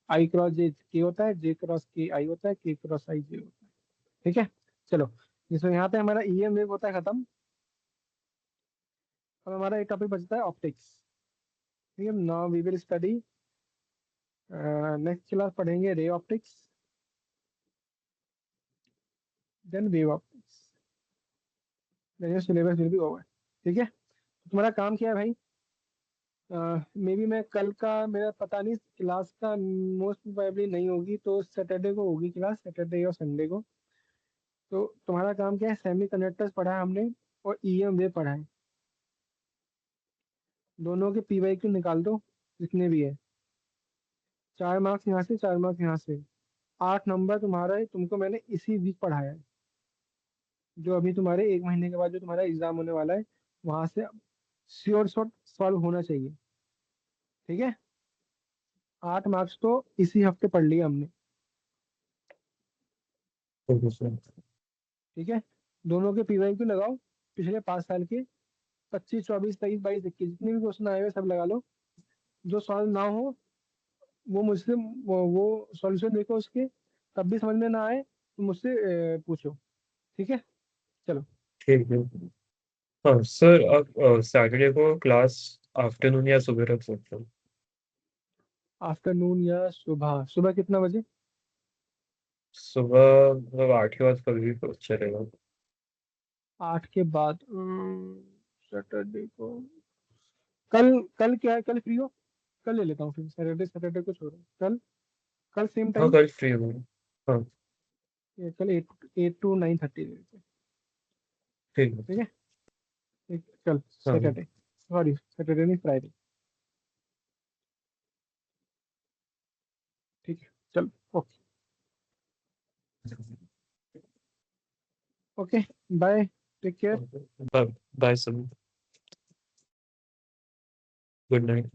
I × J के होता है, J × K आई होता है, K × I J होता है। ठीक है, चलो, जिसमें यहाँ पे हमारा EM वेव होता है खत्म। अब हमारा एक टॉपिक बचता है ऑप्टिक्स। ठीक है, now we will study, next class पढ़ेंगे ray optics, then wave optics, then your syllabus will be over. ठीक है, तो तुम्हारा काम क्या है भाई? मे बी मैं कल का, मेरा पता नहीं, क्लास का मोस्ट प्रोबेबली नहीं होगी, तो सैटरडे को होगी क्लास, सैटरडे और संडे को। तो तुम्हारा काम क्या है? सेमी कंडक्टर्स पढ़ा है हमने, और EM वेव पढ़ा है। दोनों के PYQ निकाल दो, जितने भी है। 4 मार्क्स यहाँ से, 4 मार्क्स यहाँ से। 8 नंबर तुम्हारा है, तुमको मैंने इसी वीक पढ़ाया है। जो अभी तुम्हारे 1 महीने के बाद जो तुम्हारा एग्जाम होने वाला है, वहां से श्योर शॉट सॉल्व होना चाहिए। ठीक है, 8 मार्क्स तो इसी हफ्ते पढ़ लिया हमने। ठीक है सर। ठीक है, दोनों के PYQ लगाओ, पिछले 5 साल के, 25, 24, 23, 22, 21 जितने भी क्वेश्चन आए हुए सब लगा लो। जो सॉल्व ना हो वो मुझसे, वो सॉल्यूशन देखो उसके, तब भी समझ में ना आए तो मुझसे पूछो। ठीक है, चलो। ठीक है। हाँ सर, आप सैटरडे को क्लास आफ्टरनून या सुबह रख सकते हो। आफ्टरनून या सुबह, सुबह कितना बजे? सुबह मतलब 8 के बाद कभी भी चलेगा। 8 के बाद, सैटरडे को, कल, कल क्या है, कल फ्री हो? कल ले लेता हूँ फिर, सैटरडे, सैटरडे को छोड़ो, कल, कल सेम हाँ टाइम, कल फ्री हूँ। हाँ कल 8 to 9:30 ले लेते हैं। ठीक है। ठीक है, कल हाँ सैटरडे, सॉरी सैटरडे नहीं, फ्राइडे। ठीक है, चल, okay, okay, bye, take care. Bye bye सब। Good night.